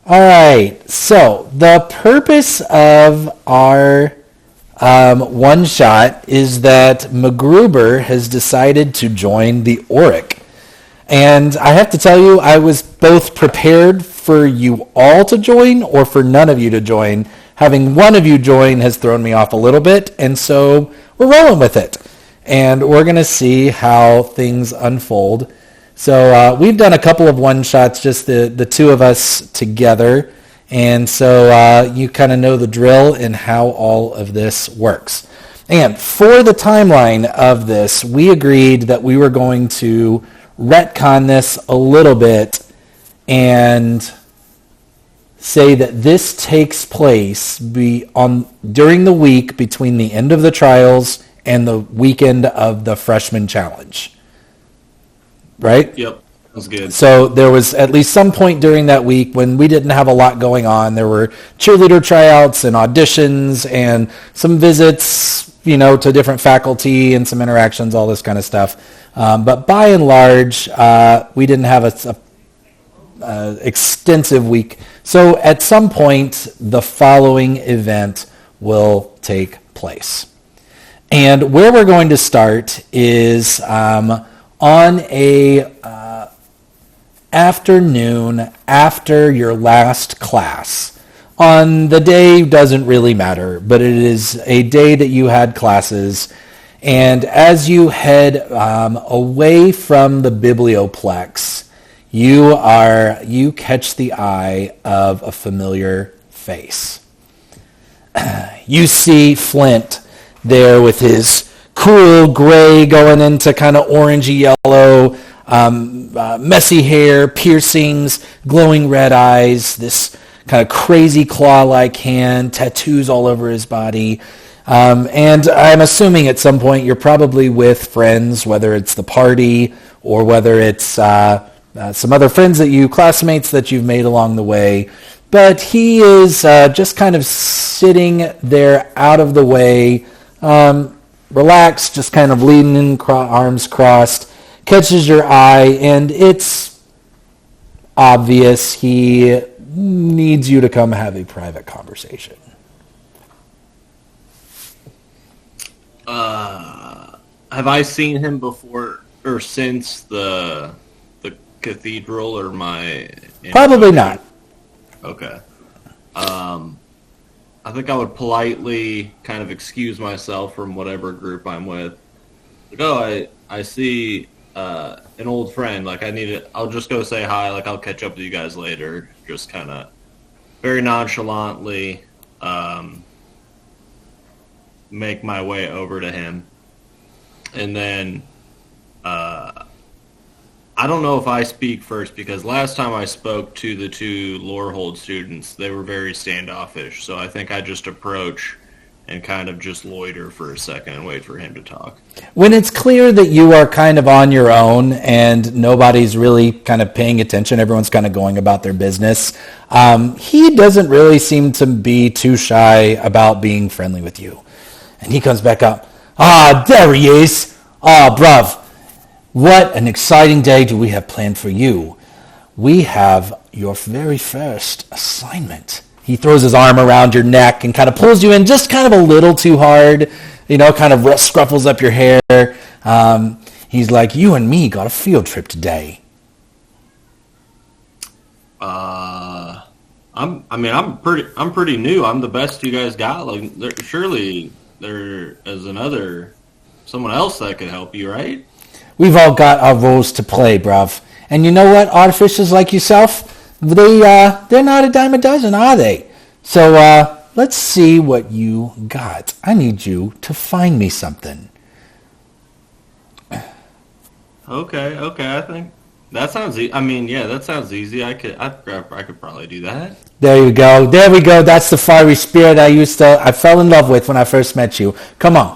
All right. So the purpose of our one shot is that MacGruber has decided to join the Auric. And I have to tell you, I was both prepared for you all to join or for none of you to join. Having one of you join has thrown me off a little bit, and so we're rolling with it. And we're going to see how things unfold. So we've done a couple of one-shots, just the two of us together. And so you kind of know the drill and how all of this works. And for the timeline of this, we agreed that we were going to retcon this a little bit and say that this takes place during the week between the end of the trials and the weekend of the freshman challenge. Right? Yep. That's good. So there was at least some point during that week when we didn't have a lot going on. There were cheerleader tryouts and auditions and some visits, to different faculty and some interactions, all this kind of stuff. But by and large, we didn't have a extensive week. So at some point, the following event will take place. And where we're going to start is on a afternoon after your last class. On the day doesn't really matter, but it is a day that you had classes. And as you head away from the biblioplex, you catch the eye of a familiar face. You see Flint there with his cool gray going into kind of orangey yellow, messy hair, piercings, glowing red eyes, this kind of crazy claw-like hand, tattoos all over his body. And I'm assuming at some point you're probably with friends, whether it's the party or whether it's some other friends classmates that you've made along the way. But he is just kind of sitting there out of the way, relaxed, just kind of leaning in, arms crossed, catches your eye, and it's obvious he needs you to come have a private conversation. Have I seen him before or since the cathedral or my... Probably not. Okay. I think I would politely kind of excuse myself from whatever group I'm with. Like, I see an old friend. Like, I'll just go say hi. Like, I'll catch up with you guys later. Just kind of very nonchalantly make my way over to him. And then I don't know if I speak first, because last time I spoke to the two Lorehold students, they were very standoffish. So I think I just approach and kind of just loiter for a second and wait for him to talk. When it's clear that you are kind of on your own and nobody's really kind of paying attention, everyone's kind of going about their business, he doesn't really seem to be too shy about being friendly with you. And he comes back up. There he is. Bruv. What an exciting day do we have planned for you. We have your very first assignment. He throws his arm around your neck and kind of pulls you in just kind of a little too hard, kind of scruffles up your hair. He's like, you and me got a field trip today. I'm pretty new. I'm the best you guys got. Like, surely there is someone else that could help you, right? We've all got our roles to play, bruv. And you know what? Artificials like yourself, they're not a dime a dozen, are they? So let's see what you got. I need you to find me something. Okay. I think that sounds easy. I mean, yeah, that sounds easy. I could probably do that. There you go. There we go. That's the fiery spirit I fell in love with when I first met you. Come on.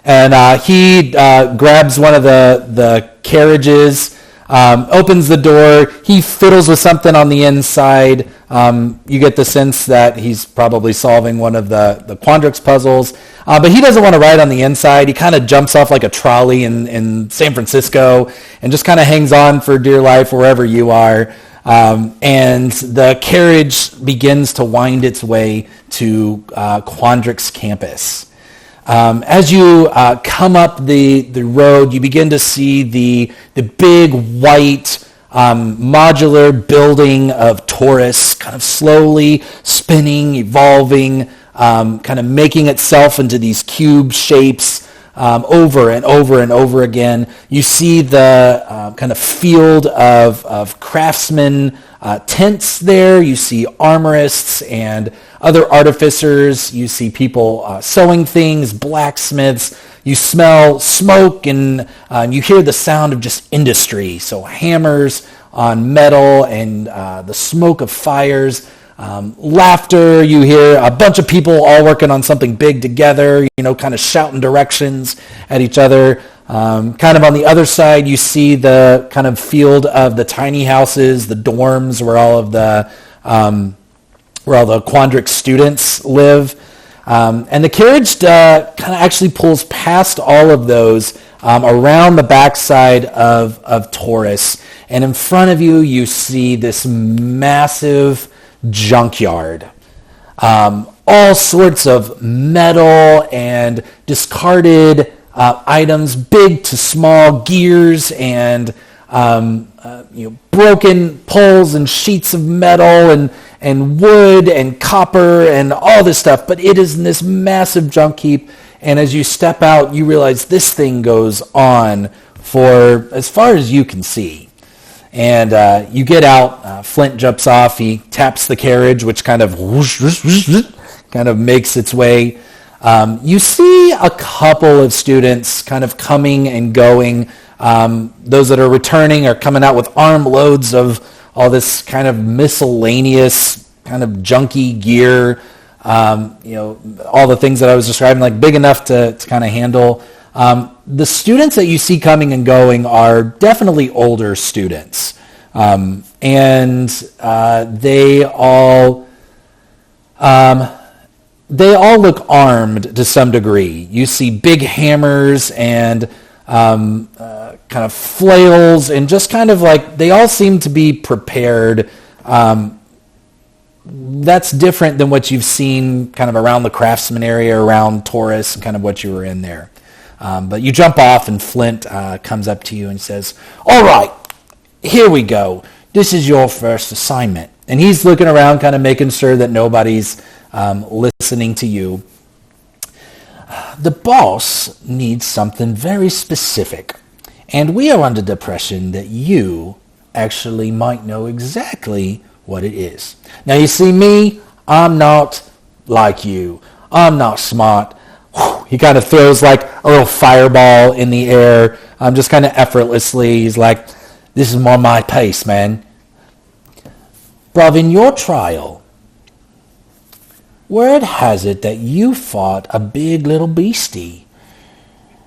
And he grabs one of the carriages, opens the door. He fiddles with something on the inside. You get the sense that he's probably solving one of the Quandrix puzzles. But he doesn't want to ride on the inside. He kind of jumps off like a trolley in San Francisco and just kind of hangs on for dear life wherever you are. And the carriage begins to wind its way to Quandrix campus. As you come up the road, you begin to see the big white modular building of Taurus kind of slowly spinning, evolving, kind of making itself into these cube shapes over and over and over again. You see the kind of field of craftsmen tents there. You see armorists and other artificers. You see people sewing things, blacksmiths. You smell smoke and you hear the sound of just industry. So hammers on metal and the smoke of fires. Laughter, you hear a bunch of people all working on something big together, kind of shouting directions at each other. Kind of on the other side, you see the kind of field of the tiny houses, the dorms where all the Quandrix students live. And the carriage kind of actually pulls past all of those around the backside of Taurus. And in front of you, you see this massive junkyard. All sorts of metal and discarded items, big to small, gears and broken poles and sheets of metal and wood and copper and all this stuff. But it is in this massive junk heap. And as you step out, you realize this thing goes on for as far as you can see. And you get out, Flint jumps off, he taps the carriage, which kind of whoosh, whoosh, whoosh, whoosh, kind of makes its way. You see a couple of students kind of coming and going. Those that are returning are coming out with armloads of all this kind of miscellaneous, kind of junky gear. All the things that I was describing, like big enough to kind of handle. The students that you see coming and going are definitely older students. And they all look armed to some degree. You see big hammers and kind of flails and just kind of like, they all seem to be prepared. That's different than what you've seen kind of around the craftsman area, around Taurus, and kind of what you were in there. But you jump off and Flint comes up to you and says, "All right, here we go. This is your first assignment." And he's looking around kind of making sure that nobody's listening to you. The boss needs something very specific. And we are under the impression that you actually might know exactly what it is. Now you see me, I'm not like you. I'm not smart. He kind of throws like a little fireball in the air, just kind of effortlessly. He's like, "This is more my pace, man." Bruv, in your trial, word has it that you fought a big little beastie.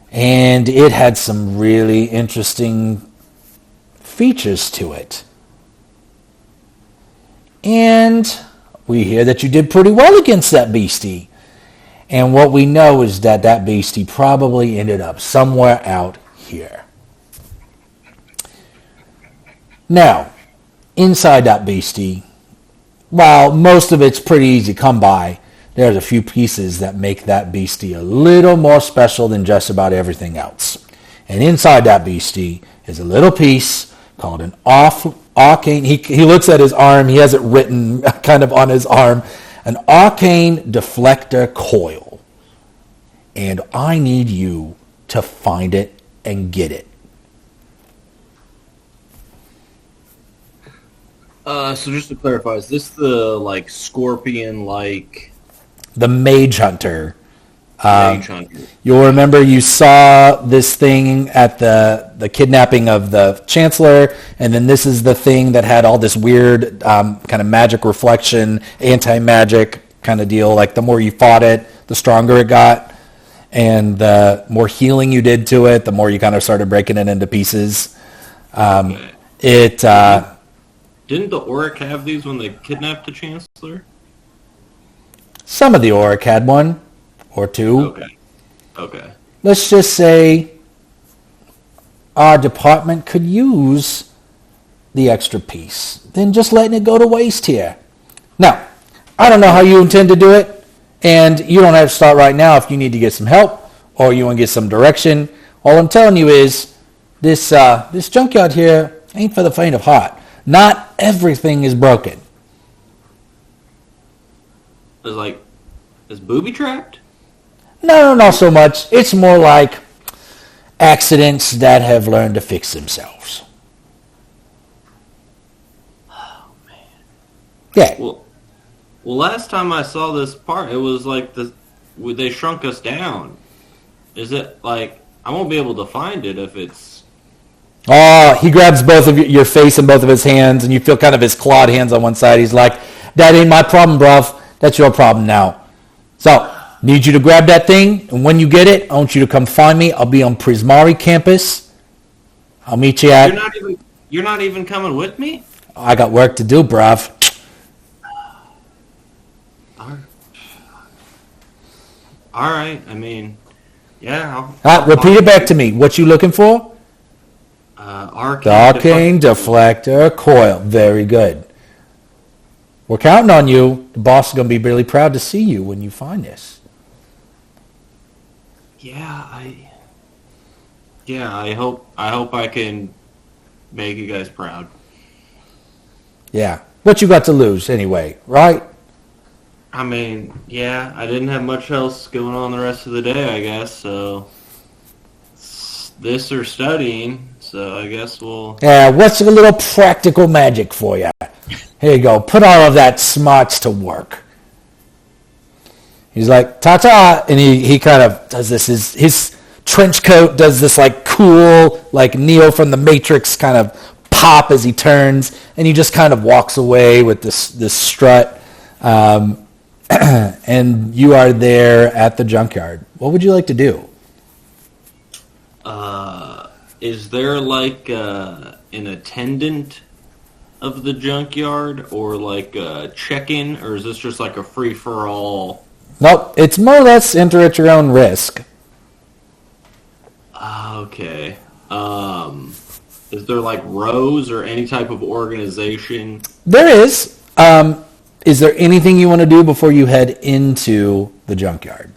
And it had some really interesting features to it. And we hear that you did pretty well against that beastie. And what we know is that that beastie probably ended up somewhere out here. Now, inside that beastie, while most of it's pretty easy to come by, there's a few pieces that make that beastie a little more special than just about everything else. And inside that beastie is a little piece called an arcane. He looks at his arm. He has it written kind of on his arm. An arcane deflector coil. And I need you to find it and get it. So just to clarify, is this the like scorpion the Mage Hunter? Mage Hunter. You'll remember you saw this thing at the kidnapping of the Chancellor, and then this is the thing that had all this weird kind of magic reflection, anti-magic kind of deal. Like the more you fought it, the stronger it got, and the more healing you did to it, the more you kind of started breaking it into pieces. Okay. Didn't the Auric have these when they kidnapped the Chancellor? Some of the Auric had one or two. Okay. Let's just say our department could use the extra piece than just letting it go to waste here. Now, I don't know how you intend to do it, and you don't have to start right now if you need to get some help or you want to get some direction. All I'm telling you is this junkyard here ain't for the faint of heart. Not everything is broken. Is booby trapped? No, not so much. It's more like accidents that have learned to fix themselves. Oh, man. Yeah. Well, last time I saw this part, it was like they shrunk us down. Is it like I won't be able to find it if it's? Oh, he grabs both of your face in both of his hands, and you feel kind of his clawed hands on one side. He's like, "That ain't my problem, bruv. That's your problem now. So, need you to grab that thing, and when you get it, I want you to come find me. I'll be on Prismari campus. I'll meet you at." You're not even coming with me? I got work to do, bruv. All right. I mean, yeah. Repeat it back to me. What you looking for? Arcane deflector coil. Very good. We're counting on you. The boss is going to be really proud to see you when you find this. Yeah, I hope I can make you guys proud. Yeah. What you got to lose anyway, right? I mean, yeah, I didn't have much else going on the rest of the day, I guess, so this or studying, so I guess we'll... Yeah, what's a little practical magic for you? Here you go. Put all of that smarts to work. He's like, ta-ta, and he kind of does this. His trench coat does this like cool, like Neo from the Matrix kind of pop as he turns, and he just kind of walks away with this strut. And you are there at the junkyard. What would you like to do? Is there like an attendant of the junkyard, or like a check-in, or is this just like a free-for-all? Nope, it's more or less enter at your own risk. Okay. Is there like rows or any type of organization? There is. Is there anything you want to do before you head into the junkyard?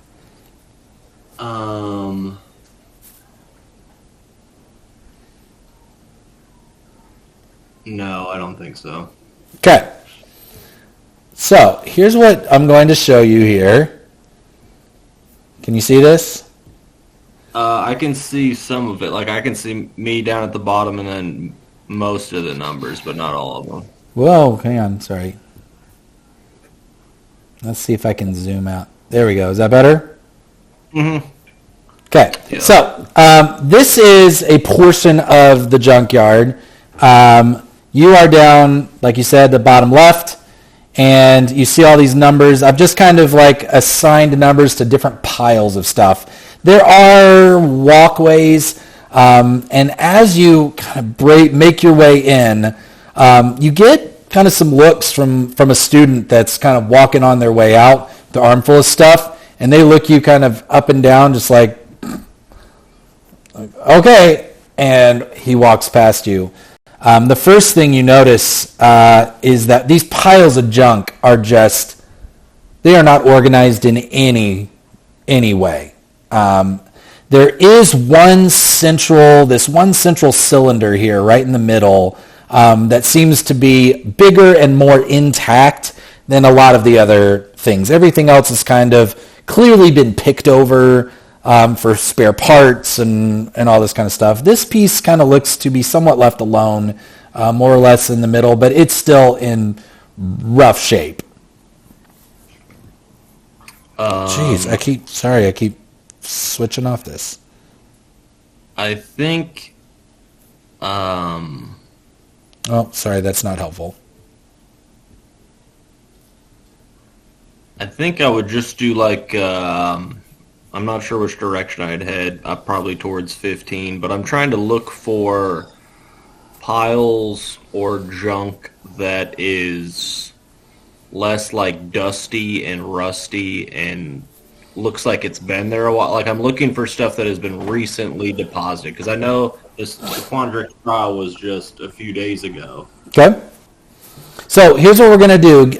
No, I don't think so. Okay. So, here's what I'm going to show you here. Can you see this? I can see some of it. Like, I can see me down at the bottom and then most of the numbers, but not all of them. Whoa, hang on, sorry. Let's see if I can zoom out. There we go. Is that better? Mm-hmm. Okay. Yeah. So, this is a portion of the junkyard. You are down, like you said, the bottom left, and you see all these numbers. I've just kind of like assigned numbers to different piles of stuff. There are walkways, and as you kind of make your way in, you get kind of some looks from a student that's kind of walking on their way out, their arm full of stuff, and they look you kind of up and down just like okay, and he walks past you. The first thing you notice is that these piles of junk are they are not organized in any way. There is one central cylinder here right in the middle that seems to be bigger and more intact than a lot of the other things. Everything else has kind of clearly been picked over for spare parts and all this kind of stuff. This piece kind of looks to be somewhat left alone, more or less in the middle, but it's still in rough shape. Jeez, I keep switching off this. I think... Oh, sorry, that's not helpful. I think I would just do like... I'm not sure which direction I'd head. Probably towards 15, but I'm trying to look for piles or junk that is less like dusty and rusty and looks like it's been there a while. Like I'm looking for stuff that has been recently deposited because I know the Quandrix trial was just a few days ago. Okay. So here's what we're going to do.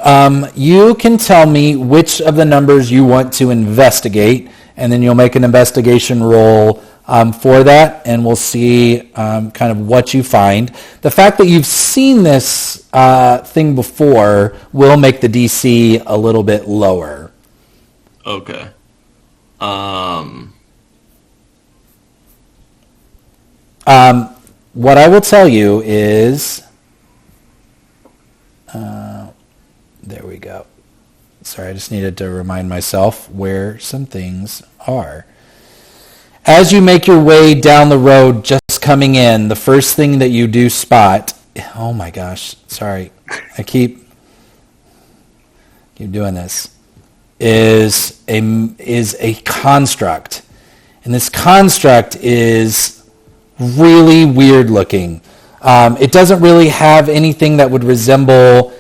You can tell me which of the numbers you want to investigate, and then you'll make an investigation roll for that, and we'll see kind of what you find. The fact that you've seen this thing before will make the DC a little bit lower. Okay. What I will tell you is... there we go. Sorry, I just needed to remind myself where some things are. As you make your way down the road, just coming in, the first thing that you do spot... Oh my gosh, sorry. I keep doing this. Is a construct. And this construct is really weird looking. It doesn't really have anything that would resemble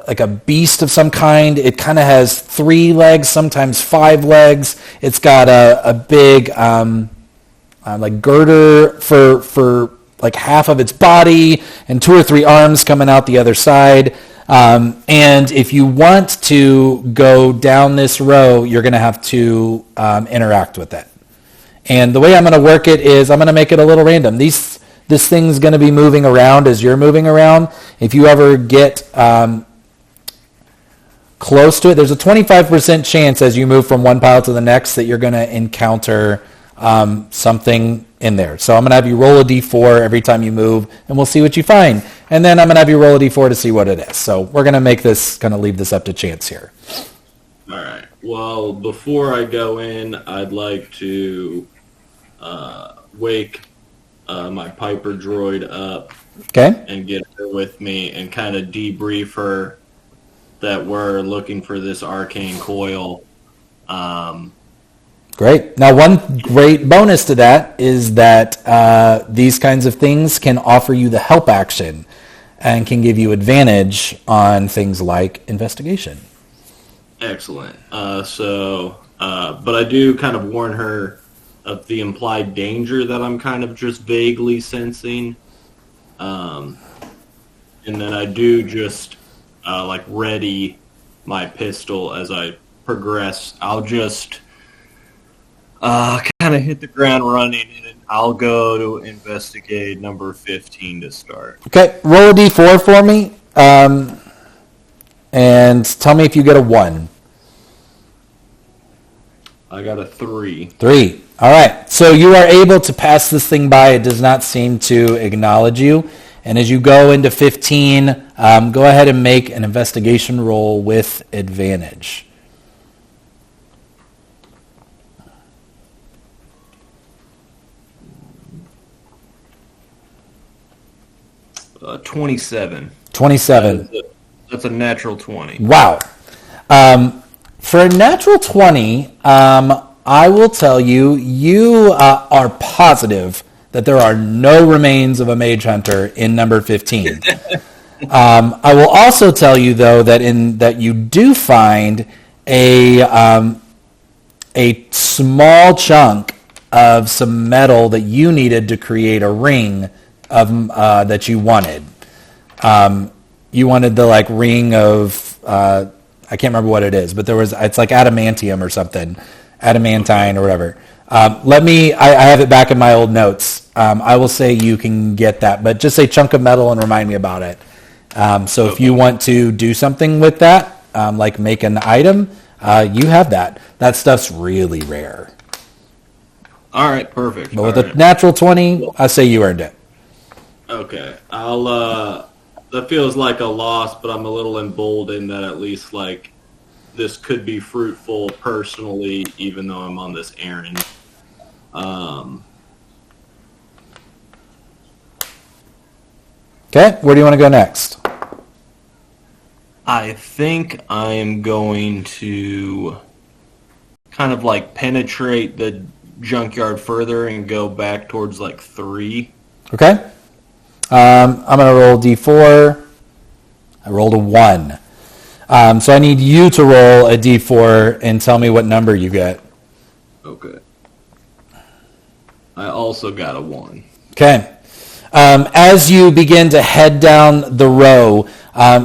like a beast of some kind. It kind of has 3 legs, sometimes 5 legs. It's got a big like girder for like half of its body, and 2 or 3 arms coming out the other side. And if you want to go down this row, you're going to have to interact with it. And the way I'm going to work it is I'm going to make it a little random. This thing's going to be moving around as you're moving around. If you ever get close to it, there's a 25% chance as you move from one pile to the next that you're going to encounter something in there. So I'm going to have you roll a d4 every time you move, and we'll see what you find. And then I'm going to have you roll a d4 to see what it is. So we're going to make this, kind of leave this up to chance here. All right. Well, before I go in, I'd like to wake my Piper droid up, okay, and get her with me and kind of debrief her that we're looking for this arcane coil. Great. Now, one great bonus to that is that these kinds of things can offer you the help action and can give you advantage on things like investigation. Excellent. But I do kind of warn her of the implied danger that I'm kind of just vaguely sensing. And then I do just like ready my pistol as I progress. I'll just kind of hit the ground running, and I'll go to investigate number 15 to start. Okay, roll a d4 for me, and tell me if you get a 1. I got a 3. 3. All right. So you are able to pass this thing by. It does not seem to acknowledge you. And as you go into 15, go ahead and make an investigation roll with advantage. Uh, 27. 27. That's a natural 20. Wow. For a natural 20, I will tell you, you are positive that there are no remains of a mage hunter in number 15. I will also tell you, though, that you do find a small chunk of some metal that you needed to create a ring of that you wanted. You wanted the ring of I can't remember what it is, but it's like adamantium or something, adamantine or whatever. I have it back in my old notes. I will say you can get that, but just say chunk of metal and remind me about it. So if you want to do something with that, like make an item, you have that. That stuff's really rare. All right, perfect. But with a natural 20, I say you earned it. Okay, that feels like a loss, but I'm a little emboldened that at least this could be fruitful personally, even though I'm on this errand. Okay, where do you want to go next? I think I am going to kind of penetrate the junkyard further and go back towards 3. Okay. I'm going to roll d4. I rolled a 1. So I need you to roll a d4 and tell me what number you get. Okay. I also got a 1. Okay. As you begin to head down the row,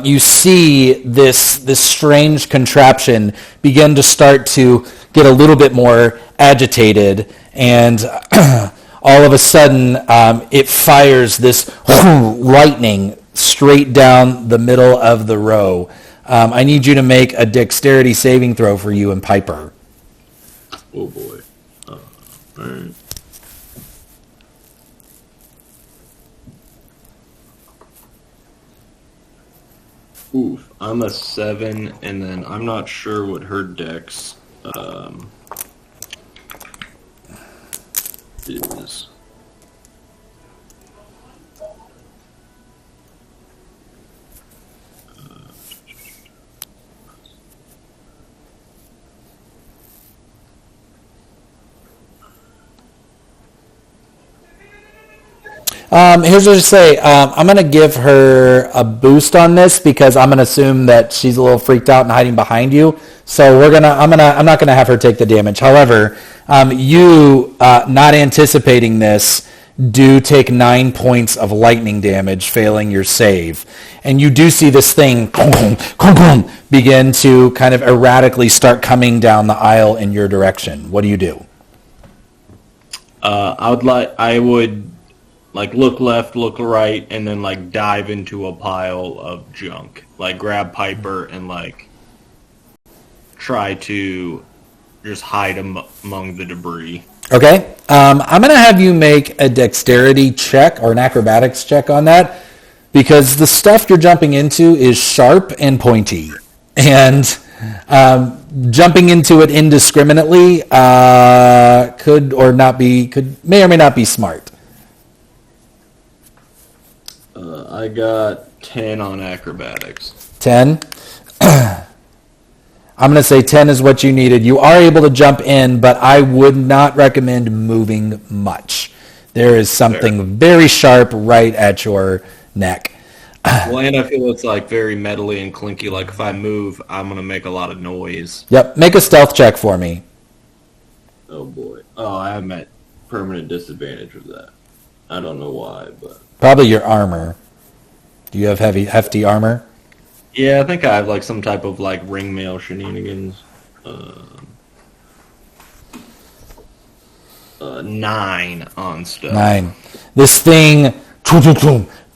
you see this strange contraption begin to start to get a little bit more agitated, and all of a sudden it fires this lightning straight down the middle of the row. I need you to make a dexterity saving throw for you and Piper. Oh boy. All right. Oof, I'm a 7, and then I'm not sure what her dex is. Here's what I say. I'm going to give her a boost on this because I'm going to assume that she's a little freaked out and hiding behind you. So I'm not going to have her take the damage. However, you not anticipating this do take 9 points of lightning damage, failing your save. And you do see this thing begin to kind of erratically start coming down the aisle in your direction. What do you do? I would look left, look right, and then dive into a pile of junk. Grab Piper and try to just hide among the debris. Okay. I'm going to have you make a dexterity check or an acrobatics check on that because the stuff you're jumping into is sharp and pointy. And jumping into it indiscriminately may or may not be smart. I got 10 on acrobatics. 10? I'm going to say 10 is what you needed. You are able to jump in, but I would not recommend moving much. There is something very sharp right at your neck. Well, and I feel it's very metally and clinky. If I move, I'm going to make a lot of noise. Yep. Make a stealth check for me. Oh, boy. Oh, I am at permanent disadvantage with that. I don't know why, but... Probably your armor. Do you have hefty armor? Yeah, I think I have some type of ringmail shenanigans. 9 on stuff. 9. This thing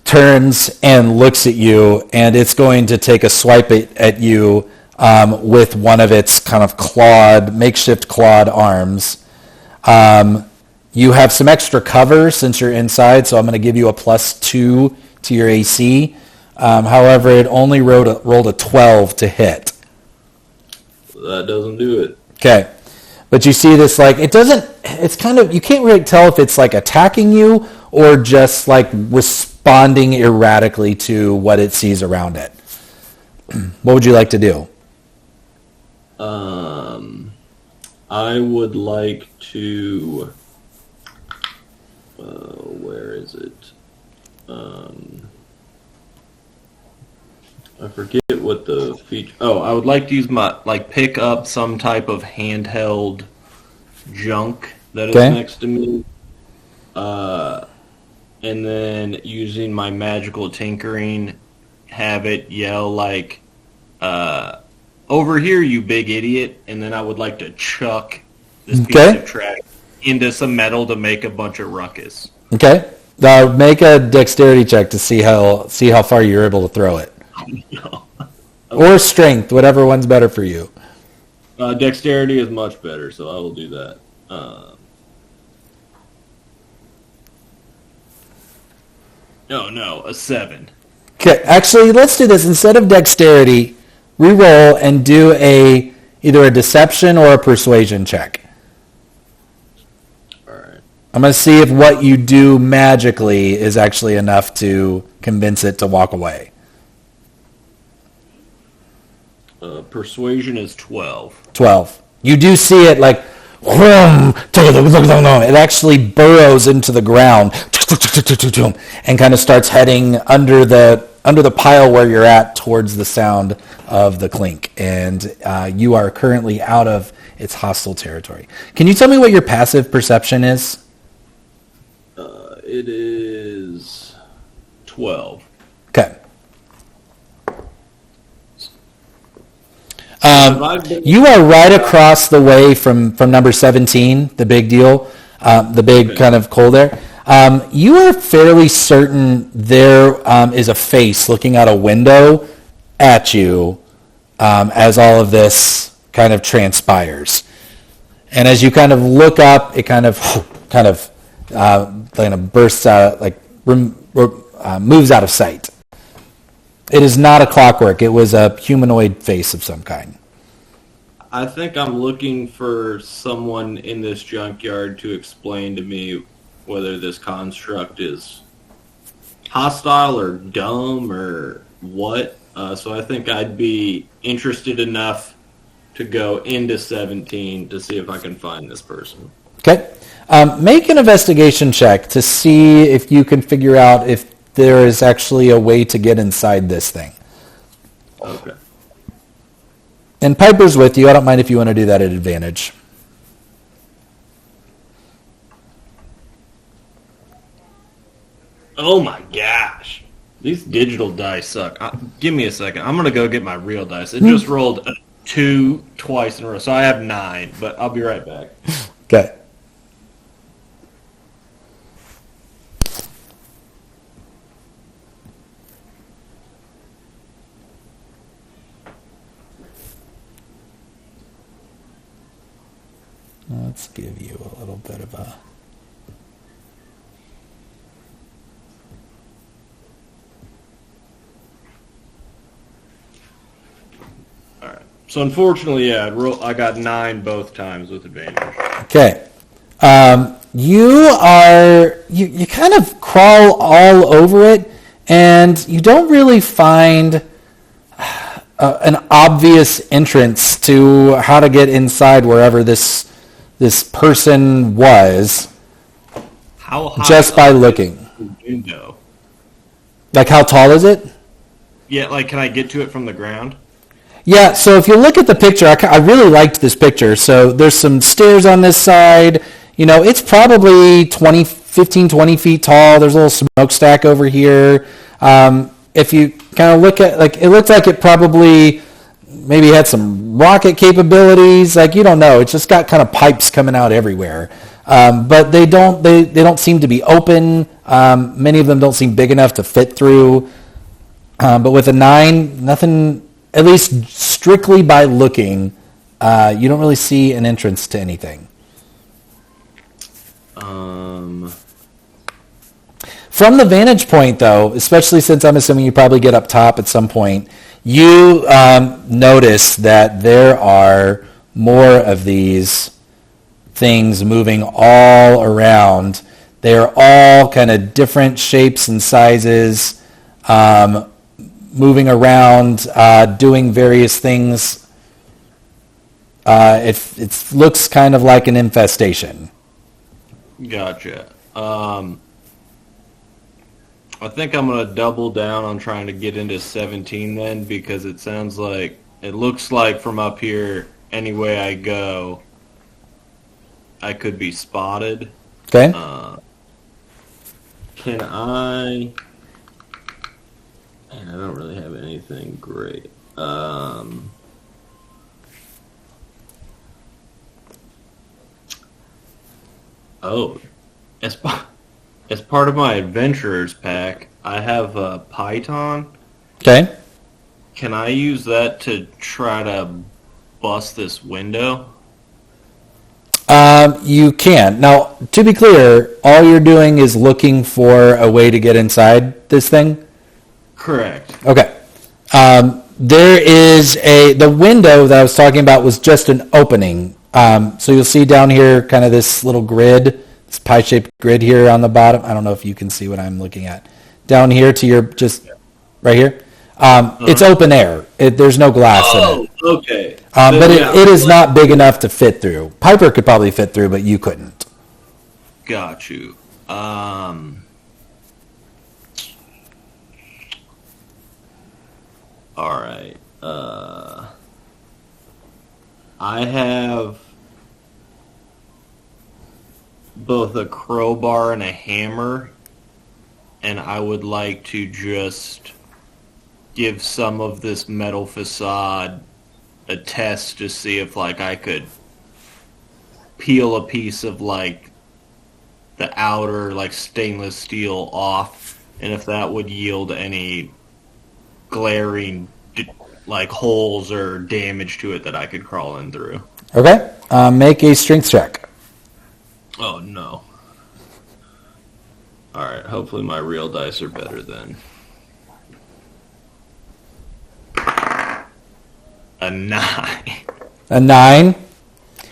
turns and looks at you, and it's going to take a swipe at you with one of its kind of makeshift clawed arms. You have some extra cover since you're inside, so I'm going to give you a +2 to your AC. However, it only rolled a 12 to hit. That doesn't do it. Okay. But you see this, you can't really tell if it's attacking you or just responding erratically to what it sees around it. What would you like to do? I would like to... where is it? I forget what the feature... Oh, I would like to use my... pick up some type of handheld junk that is next to me. And then using my magical tinkering, have it yell over here, you big idiot. And then I would like to chuck this piece of trash into some metal to make a bunch of ruckus. Okay. Make a dexterity check to see how far you're able to throw it. No. Or strength, whatever one's better for you. Dexterity is much better, so I will do that. No, a 7. Okay, actually, let's do this. Instead of dexterity, re-roll and do either a deception or a persuasion check. All right. I'm going to see if what you do magically is actually enough to convince it to walk away. Persuasion is 12. 12. You do see it it actually burrows into the ground and kind of starts heading under the pile where you're at towards the sound of the clink. And you are currently out of its hostile territory. Can you tell me what your passive perception is? It is 12. Okay. You are right across the way from number 17, the big deal, the big kind of coal there. You are fairly certain there is a face looking out a window at you as all of this kind of transpires. And as you kind of look up, it kind of bursts out, like moves out of sight. It is not a clockwork. It was a humanoid face of some kind. I think I'm looking for someone in this junkyard to explain to me whether this construct is hostile or dumb or what. So I think I'd be interested enough to go into 17 to see if I can find this person. Okay. Make an investigation check to see if you can figure out if there is actually a way to get inside this thing. Okay. And Piper's with you. I don't mind if you want to do that at advantage. Oh my gosh. These digital dice suck. Give me a second. I'm going to go get my real dice. It just rolled 2 twice in a row. So I have 9, but I'll be right back. Okay. Let's give you a little bit of a... All right. So unfortunately, yeah, I got 9 both times with advantage. Okay. You kind of crawl all over it, and you don't really find an obvious entrance to how to get inside wherever this person was. How high just by looking? The window. Like, how tall is it? Yeah, like, can I get to it from the ground? Yeah, so if you look at the picture, I really liked this picture. So there's some stairs on this side. You know, it's probably 15, 20 feet tall. There's a little smokestack over here. If you kind of look at, like, it looks like it probably maybe had some rocket capabilities. Like, you don't know. It's just got kind of pipes coming out everywhere. But they don't seem to be open. Many of them don't seem big enough to fit through. But with a 9, nothing, at least strictly by looking, you don't really see an entrance to anything. From the vantage point, though, especially since I'm assuming you probably get up top at some point, you notice that there are more of these things moving all around. They are all kind of different shapes and sizes, moving around, doing various things. It looks kind of like an infestation. Gotcha. I think I'm going to double down on trying to get into 17 then, because it looks like from up here, any way I go, I could be spotted. Okay. Can I... Man, I don't really have anything great. As part of my adventurer's pack, I have a Python. Okay. Can I use that to try to bust this window? You can. Now, to be clear, all you're doing is looking for a way to get inside this thing? Correct. Okay. There is the window that I was talking about was just an opening. So you'll see down here kind of this little grid, this pie-shaped grid here on the bottom. I don't know if you can see what I'm looking at. Down here to your, just right here. It's open air. There's no glass in it. Okay. But it is not big enough to fit through. Piper could probably fit through, but you couldn't. Got you. All right. I have both a crowbar and a hammer. and I would like to just give some of this metal facade a test to see if, like, I could peel a piece of, like, the outer, like, stainless steel off, and if that would yield any glaring, like, holes or damage to it that I could crawl in through. Okay. Make a strength check. Oh, no. Alright, hopefully my real dice are better then. A 9. A 9?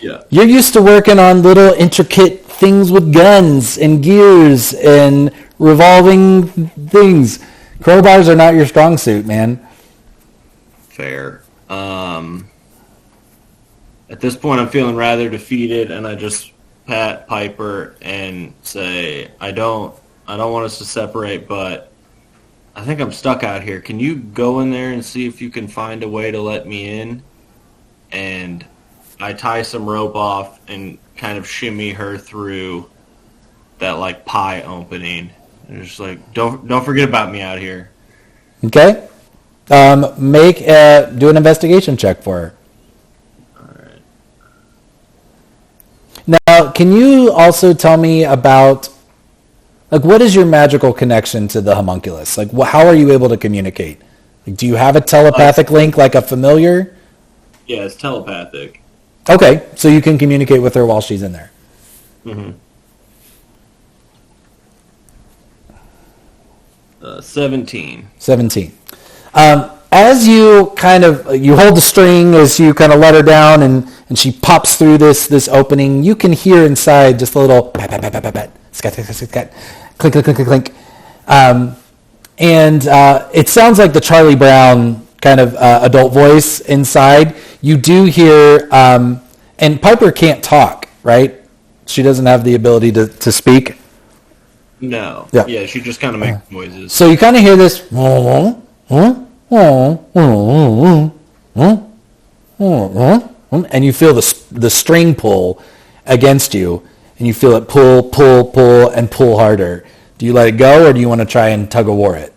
Yeah. You're used to working on little intricate things with guns and gears and revolving things. Crowbars are not your strong suit, man. Fair. At this point, I'm feeling rather defeated, and I just pat Piper and say, I don't want us to separate, but I think I'm stuck out here. Can you go in there and see if you can find a way to let me in? And I tie some rope off and kind of shimmy her through that, like, pie opening. And just like, don't forget about me out here. Okay. Do an investigation check for her. Alright. Now, can you also tell me about, like, what is your magical connection to the homunculus? Like, how are you able to communicate? Like, do you have a telepathic link, like a familiar? Yeah, it's telepathic. Okay, so you can communicate with her while she's in there. Mm-hmm. 17. 17. As you you hold the string as you kind of let her down and she pops through this opening, you can hear inside just a little pat, pat, pat, pat, pat, pat, scat, scat, scat, scat, clink, clink, clink, clink, clink. And it sounds like the Charlie Brown kind of adult voice inside. You do hear, and Piper can't talk, right? She doesn't have the ability to speak. No. Yeah. Yeah, she just kind of makes noises. So you kind of hear this, and you feel the string pull against you, and you feel it pull, pull, pull, and pull harder. Do you let it go, or do you want to try and tug of war it?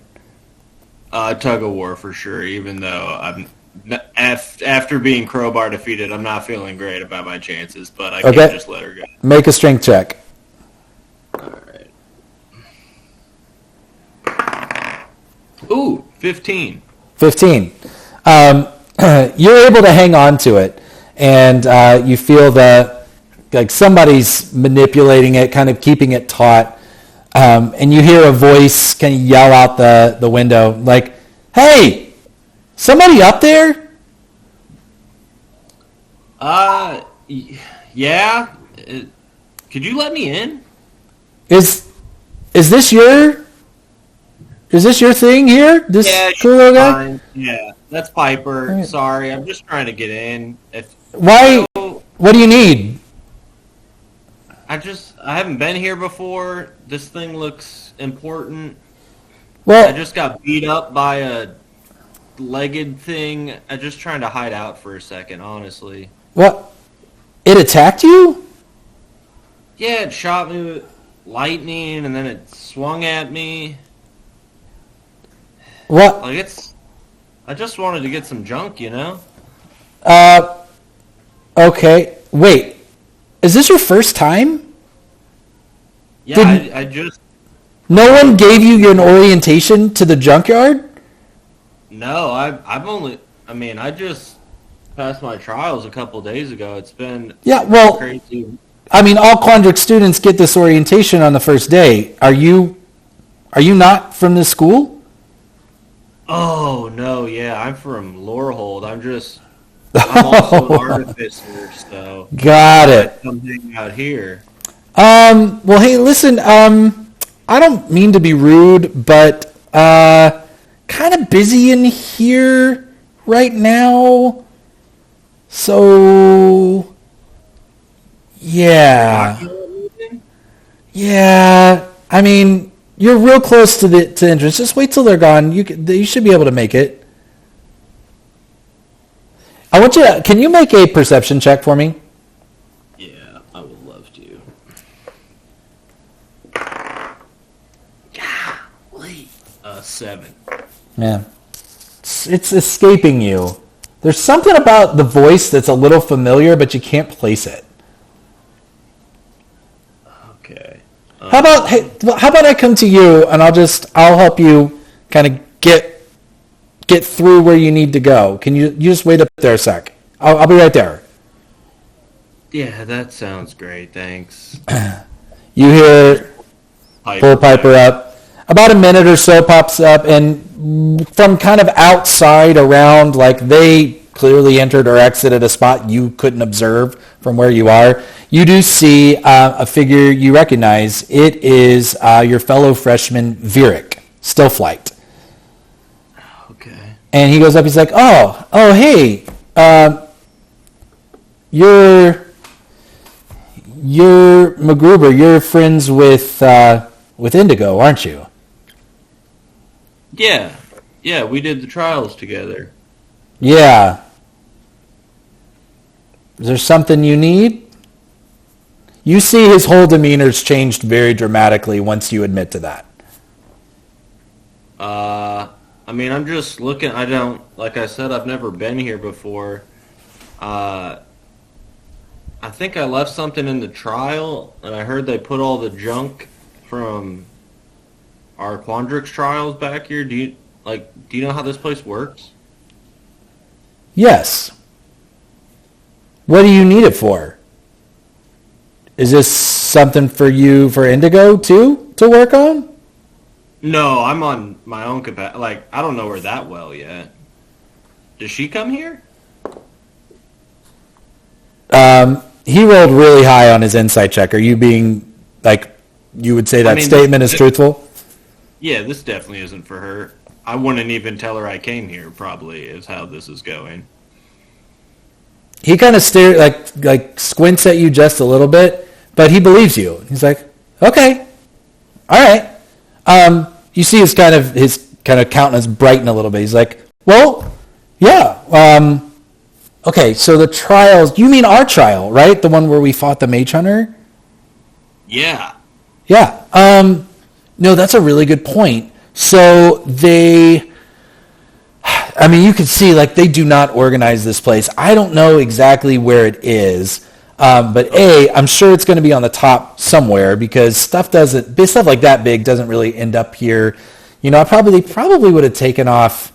Tug of war for sure, even though after being crowbar defeated, I'm not feeling great about my chances, but I can't just let her go. Make a strength check. Alright. Ooh, 15. 15. You're able to hang on to it, and you feel that like somebody's manipulating it, kind of keeping it taut, and you hear a voice kind of yell out the window, like, "Hey, somebody up there?" Yeah. Could you let me in? Is this your thing here? This cool little guy? Fine. Yeah, that's Piper. Right. Sorry, I'm just trying to get in. Why? What do you need? I haven't been here before. This thing looks important. Well, I just got beat up by a legged thing. I'm just trying to hide out for a second, honestly. What? It attacked you? Yeah, it shot me with lightning, and then it swung at me. What? Like, I just wanted to get some junk, you know? Okay. Wait. Is this your first time? Yeah, I just... No one gave you an orientation to the junkyard? No, I just passed my trials a couple days ago. It's been crazy. I mean, all Quandric students get this orientation on the first day. Are you not from this school? Oh, no, yeah, I'm from Lorehold. I'm also an artificer, so... Got it. I'm hanging out here. Well, hey, listen, I don't mean to be rude, but, kind of busy in here right now. So, yeah. Yeah, I mean... You're real close to the entrance. Just wait till they're gone. You should be able to make it. I want you to... Can you make a perception check for me? Yeah, I would love to. 7. Yeah. It's escaping you. There's something about the voice that's a little familiar, but you can't place it. Okay. How about I come to you and I'll help you kind of get through where you need to go. Can you just wait up there a sec? I'll be right there. Yeah, that sounds great. Thanks. You hear pull Piper up. About a minute or so pops up, and from kind of outside around, like they clearly entered or exited a spot you couldn't observe from where you are, you do see a figure you recognize. It is your fellow freshman, Vierick, still flight. Okay. And he goes up, he's like, oh, hey, you're MacGruber, you're friends with Indigo, aren't you? Yeah, we did the trials together. Yeah. Is there something you need? You see his whole demeanor's changed very dramatically once you admit to that. I mean, I'm just looking. Like I said, I've never been here before. I think I left something in the trial, and I heard they put all the junk from our Quandrix trials back here. Do you know how this place works? Yes. What do you need it for? Is this something for Indigo too to work on? No, I'm on my own capacity. Like, I don't know her that well yet. Does she come here? He rolled really high on his insight check. Are you being, like, you would say that statement is truthful? Yeah, this definitely isn't for her. I wouldn't even tell her I came here, probably, is how this is going. He kind of stares, like squints at you just a little bit, but he believes you. He's like, okay, all right. You see his kind of countenance brighten a little bit. He's like, well, yeah. Okay, so the trials, you mean our trial, right? The one where we fought the Mage Hunter? Yeah. Yeah. No, that's a really good point. So you could see, like, they do not organize this place. I don't know exactly where it is, but I'm sure it's going to be on the top somewhere because stuff like that big doesn't really end up here. You know, I probably would have taken off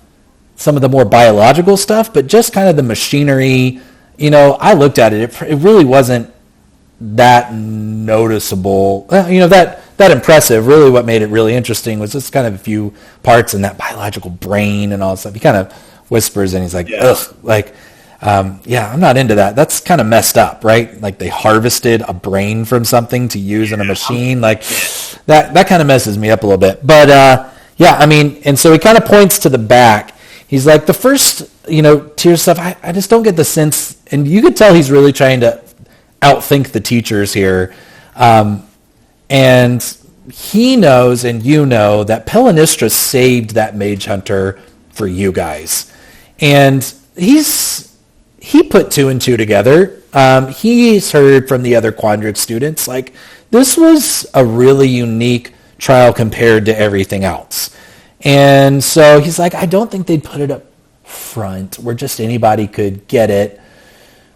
some of the more biological stuff, but just kind of the machinery. You know, I looked at it. It really wasn't that noticeable. That impressive. Really, what made it really interesting was just kind of a few parts in that biological brain and all that stuff. He kind of whispers and he's like, ugh, like, I'm not into that. That's kind of messed up, right? Like they harvested a brain from something to use in a machine. Like that kind of messes me up a little bit. But and so he kind of points to the back. He's like, the first, tier stuff, I just don't get the sense, and you could tell he's really trying to outthink the teachers here. And he knows, and you know, that Pelanistra saved that Mage Hunter for you guys. And he put 2 and 2 together. He's heard from the other Quandrix students, like, this was a really unique trial compared to everything else. And so he's like, I don't think they'd put it up front where just anybody could get it.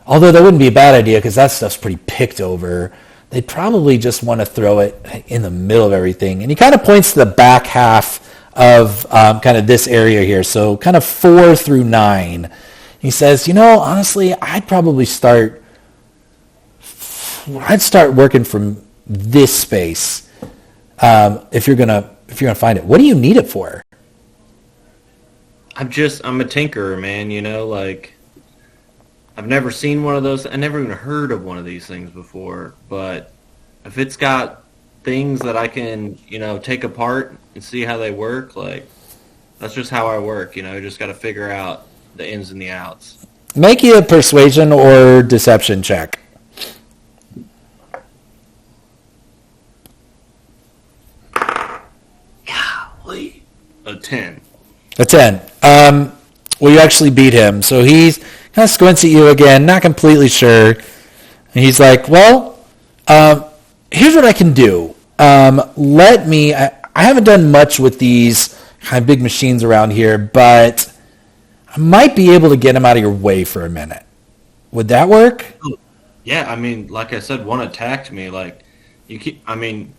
Although that wouldn't be a bad idea because that stuff's pretty picked over. They'd probably just want to throw it in the middle of everything. And he kind of points to the back half of kind of this area here. So kind of 4 through 9. He says, honestly, I'd start working from this space if you're gonna find it. What do you need it for? I'm a tinkerer, man, like I've never seen one of those. I never even heard of one of these things before, but if it's got things that I can, take apart and see how they work, like that's just how I work, just got to figure out the ins and the outs. Make you a persuasion or deception check. Golly. A 10. A 10. Well, you actually beat him. So he's kind of squints at you again, not completely sure. And he's like, well, here's what I can do. I haven't done much with these kind of big machines around here, but I might be able to get him out of your way for a minute. Would that work? Yeah, I mean, like I said, one attacked me. Like, I mean,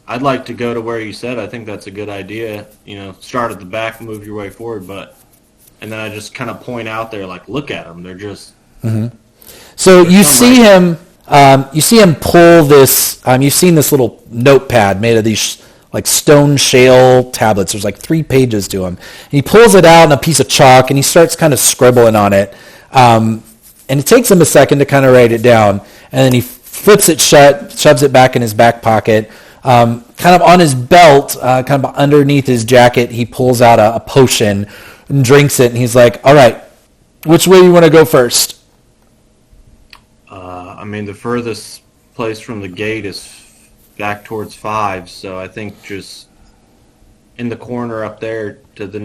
I'd like to go to where you said. I think that's a good idea. Start at the back, move your way forward, and then I just kind of point out there, like, look at them. They're just. Mm-hmm. So you see him. You see him pull this. You've seen this little notepad made of these like stone shale tablets. There's like 3 pages to him. And he pulls it out on a piece of chalk and he starts kind of scribbling on it. And it takes him a second to kind of write it down. And then he flips it shut, shoves it back in his back pocket. Kind of on his belt, kind of underneath his jacket, he pulls out a potion and drinks it. And he's like, all right, which way do you want to go first? I mean, the furthest place from the gate is back towards 5, so I think just in the corner up there to the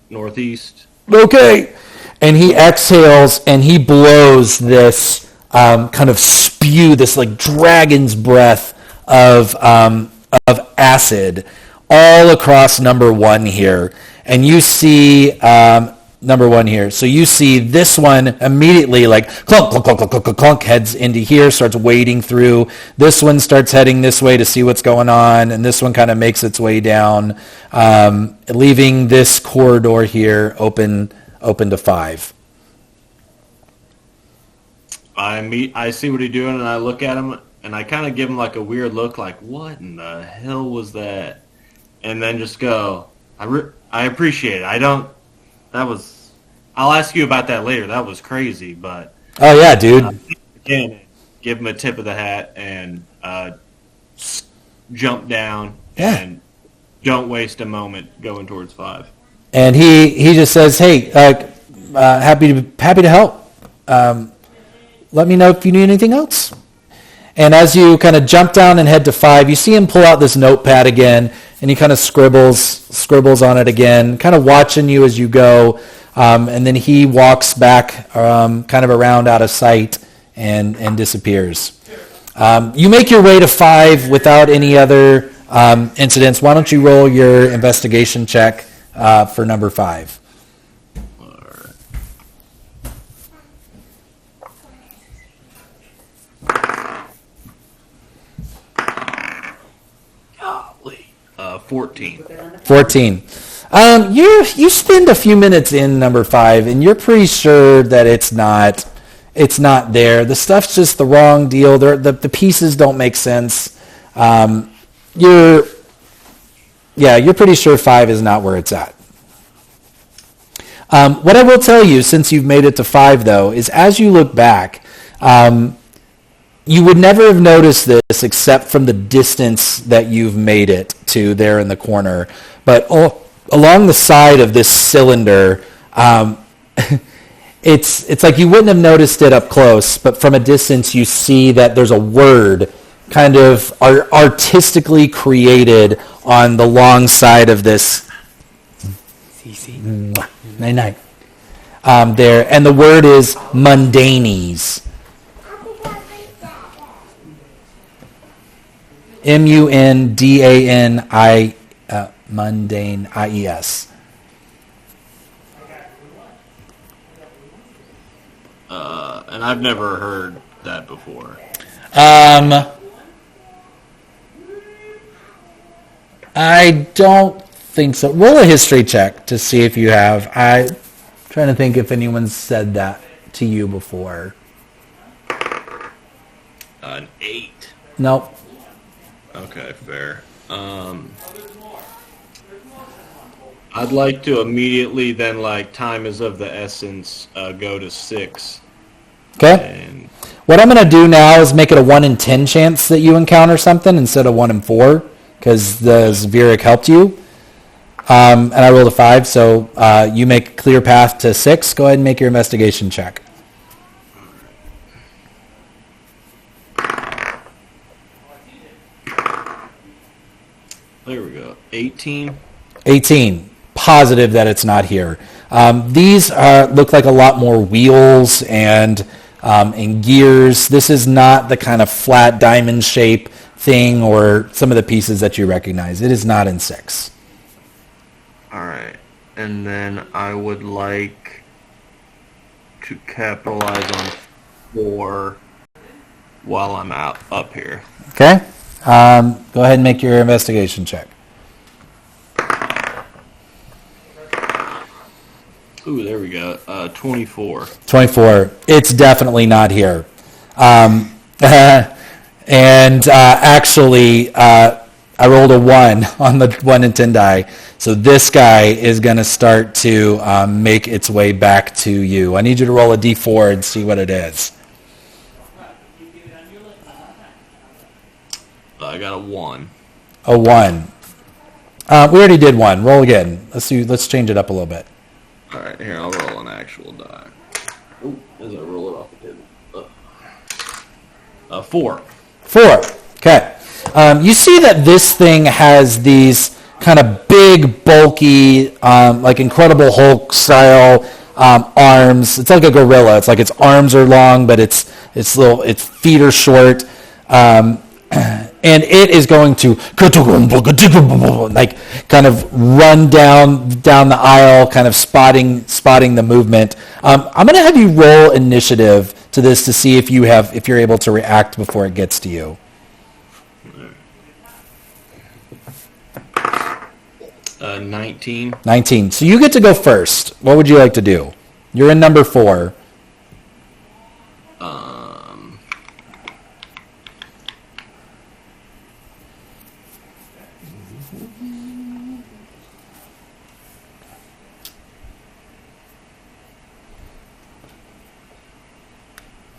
northeast. Okay. And he exhales and he blows this kind of spew, this like dragon's breath of acid all across number 1 here. And you see number 1 here. So you see this one immediately like clunk, clunk, clunk, clunk, clunk, clunk, heads into here, starts wading through. This one starts heading this way to see what's going on, and this one kind of makes its way down, leaving this corridor here open to 5. I see what he's doing, and I look at him, and I kind of give him like a weird look, like, what in the hell was that? And then just go, I appreciate it. I'll ask you about that later. That was crazy, but... Oh, yeah, dude. Again, give him a tip of the hat and jump down and don't waste a moment going towards 5. And he just says, hey, happy to help. Let me know if you need anything else. And as you kind of jump down and head to 5, you see him pull out this notepad again, and he kind of scribbles on it again, kind of watching you as you go. And then he walks back kind of around out of sight and disappears. You make your way to 5 without any other incidents. Why don't you roll your investigation check for number 5? Golly. 14. 14. You spend a few minutes in number 5, and you're pretty sure that it's not there. The stuff's just the wrong deal. The pieces don't make sense. You're pretty sure 5 is not where it's at. What I will tell you, since you've made it to 5, though, is as you look back, you would never have noticed this except from the distance that you've made it to there in the corner. But along the side of this cylinder, it's like you wouldn't have noticed it up close, but from a distance you see that there's a word kind of artistically created on the long side of this. Night. There, and the word is mundanes. MUNDANI mundane IES. And I've never heard that before. I don't think so. Roll a history check to see if you have. I'm trying to think if anyone's said that to you before. An 8. Nope. Okay, fair. I'd like to immediately then, like, time is of the essence, go to 6. Okay. And what I'm going to do now is make it a 1 in 10 chance that you encounter something instead of 1 in 4, because the Zviric helped you. And I rolled a 5, so you make a clear path to 6. Go ahead and make your investigation check. There we go. 18. 18. Positive that it's not here. These look like a lot more wheels and gears. This is not the kind of flat diamond shape thing or some of the pieces that you recognize. It is not in 6. All right. And then I would like to capitalize on 4 while I'm out up here. Okay. Go ahead and make your investigation check. Ooh, there we go. 24. 24. It's definitely not here. Actually, I rolled a 1 on the 1 in 10 die. So this guy is going to start to make its way back to you. I need you to roll a d4 and see what it is. I got a 1. A 1. We already did 1. Roll again. Let's change it up a little bit. All right, here, I'll roll an actual die. Ooh, as I roll it off the table. 4. 4. Okay. You see that this thing has these kind of big, bulky, like Incredible Hulk style arms. It's like a gorilla. It's like its arms are long, but its feet are short. And it is going to like kind of run down the aisle, kind of spotting the movement. I'm going to have you roll initiative to this to see if you're able to react before it gets to you. 19. 19. So you get to go first. What would you like to do? You're in number 4.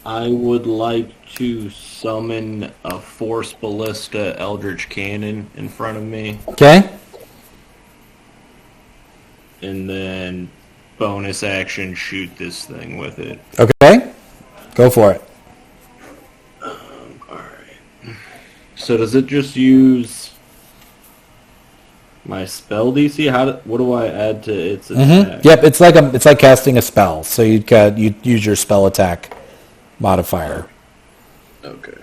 I would like to summon a Force Ballista Eldritch Cannon in front of me. Okay. And then bonus action shoot this thing with it. Okay. Go for it. Alright. So does it just use my spell DC? What do I add to its attack? Yep, it's like casting a spell. So you'd use your spell attack modifier. Okay.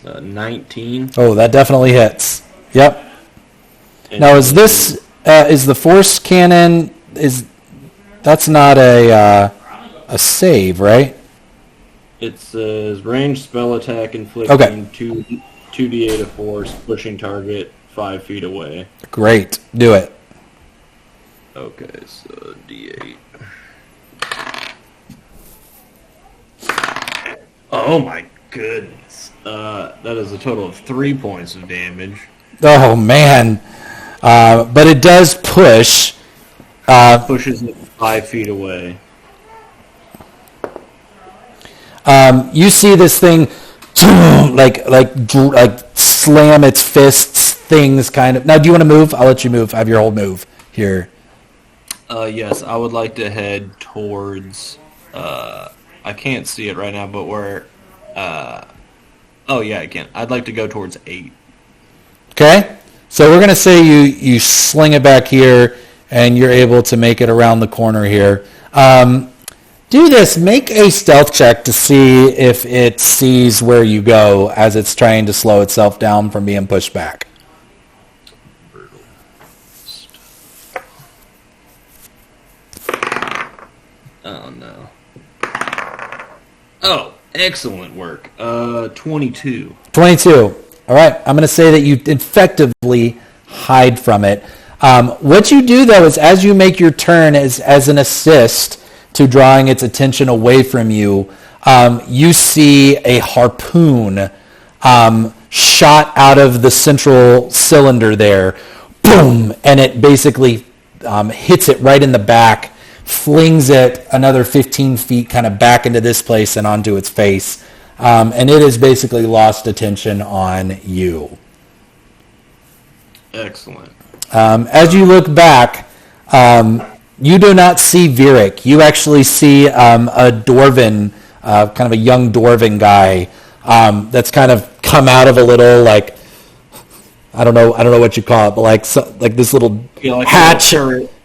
Uh, 19. Oh, that definitely hits. Yep. And Now, is the force cannon? That's not a save, right? It says range spell attack inflicting 2d8 of force, pushing target 5 feet away. Great, do it. Okay, so d8. Oh my goodness. That is a total of 3 points of damage. Oh man, but it does push. Pushes it 5 feet away. You see this thing like slam its fists. Things kind of. Now, do you want to move? I'll let you move. I have your whole move here. Yes, I would like to head towards. I can't see it right now, but where. Oh yeah, I can. I'd like to go towards 8. Okay, so we're gonna say you sling it back here, and you're able to make it around the corner here. Do this. Make a stealth check to see if it sees where you go as it's trying to slow itself down from being pushed back. Oh no. Oh, excellent work. 22. 22. All right, I'm going to say that you effectively hide from it. What you do, though, is as you make your turn as an assist to drawing its attention away from you, you see a harpoon shot out of the central cylinder there. Boom! And it basically hits it right in the back, flings it another 15 feet kind of back into this place and onto its face. And it has basically lost attention on you. Excellent. As you look back, you do not see Virik. You actually see a Dwarven, kind of a young Dwarven guy that's kind of come out of a little, like, I don't know what you call it, but like this little hatch.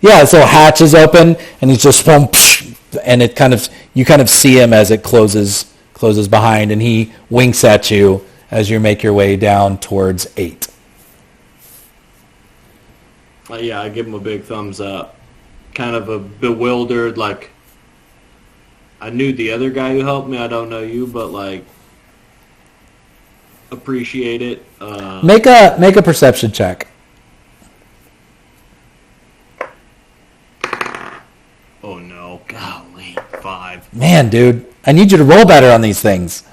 Yeah, this little hatch is open, and he's just and you kind of see him as it closes behind, and he winks at you as you make your way down towards 8. Yeah, I give him a big thumbs up. Kind of a bewildered, like, I knew the other guy who helped me. I don't know you, but, like, appreciate it. Make a perception check. Oh, no. Golly. 5. Man, dude, I need you to roll better on these things.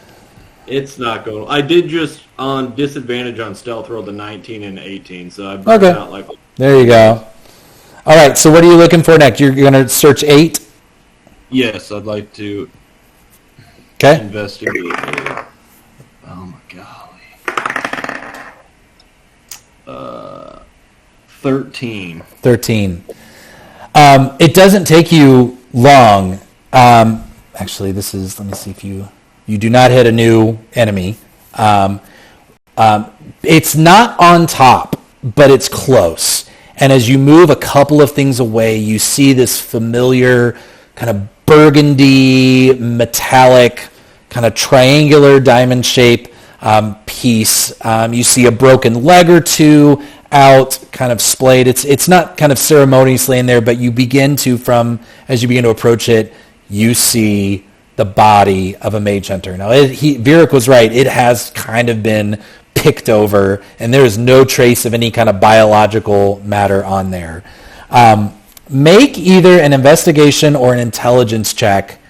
It's not going. I did just on disadvantage on stealth roll the 19 and 18, so I burned out like. There you go. All right, so what are you looking for next? You're going to search 8? Yes, I'd like to investigate. Oh my golly. 13. 13. It doesn't take you long. Actually, let me see if you do not hit a new enemy. It's not on top, but it's close. And as you move a couple of things away, you see this familiar kind of burgundy, metallic, kind of triangular diamond shape piece. You see a broken leg or two out, kind of splayed. It's not kind of ceremoniously in there, but you begin to, as you begin to approach it, you see the body of a mage hunter. Now, Vieric was right. It has kind of been picked over, and there is no trace of any kind of biological matter on there. Make either an investigation or an intelligence check,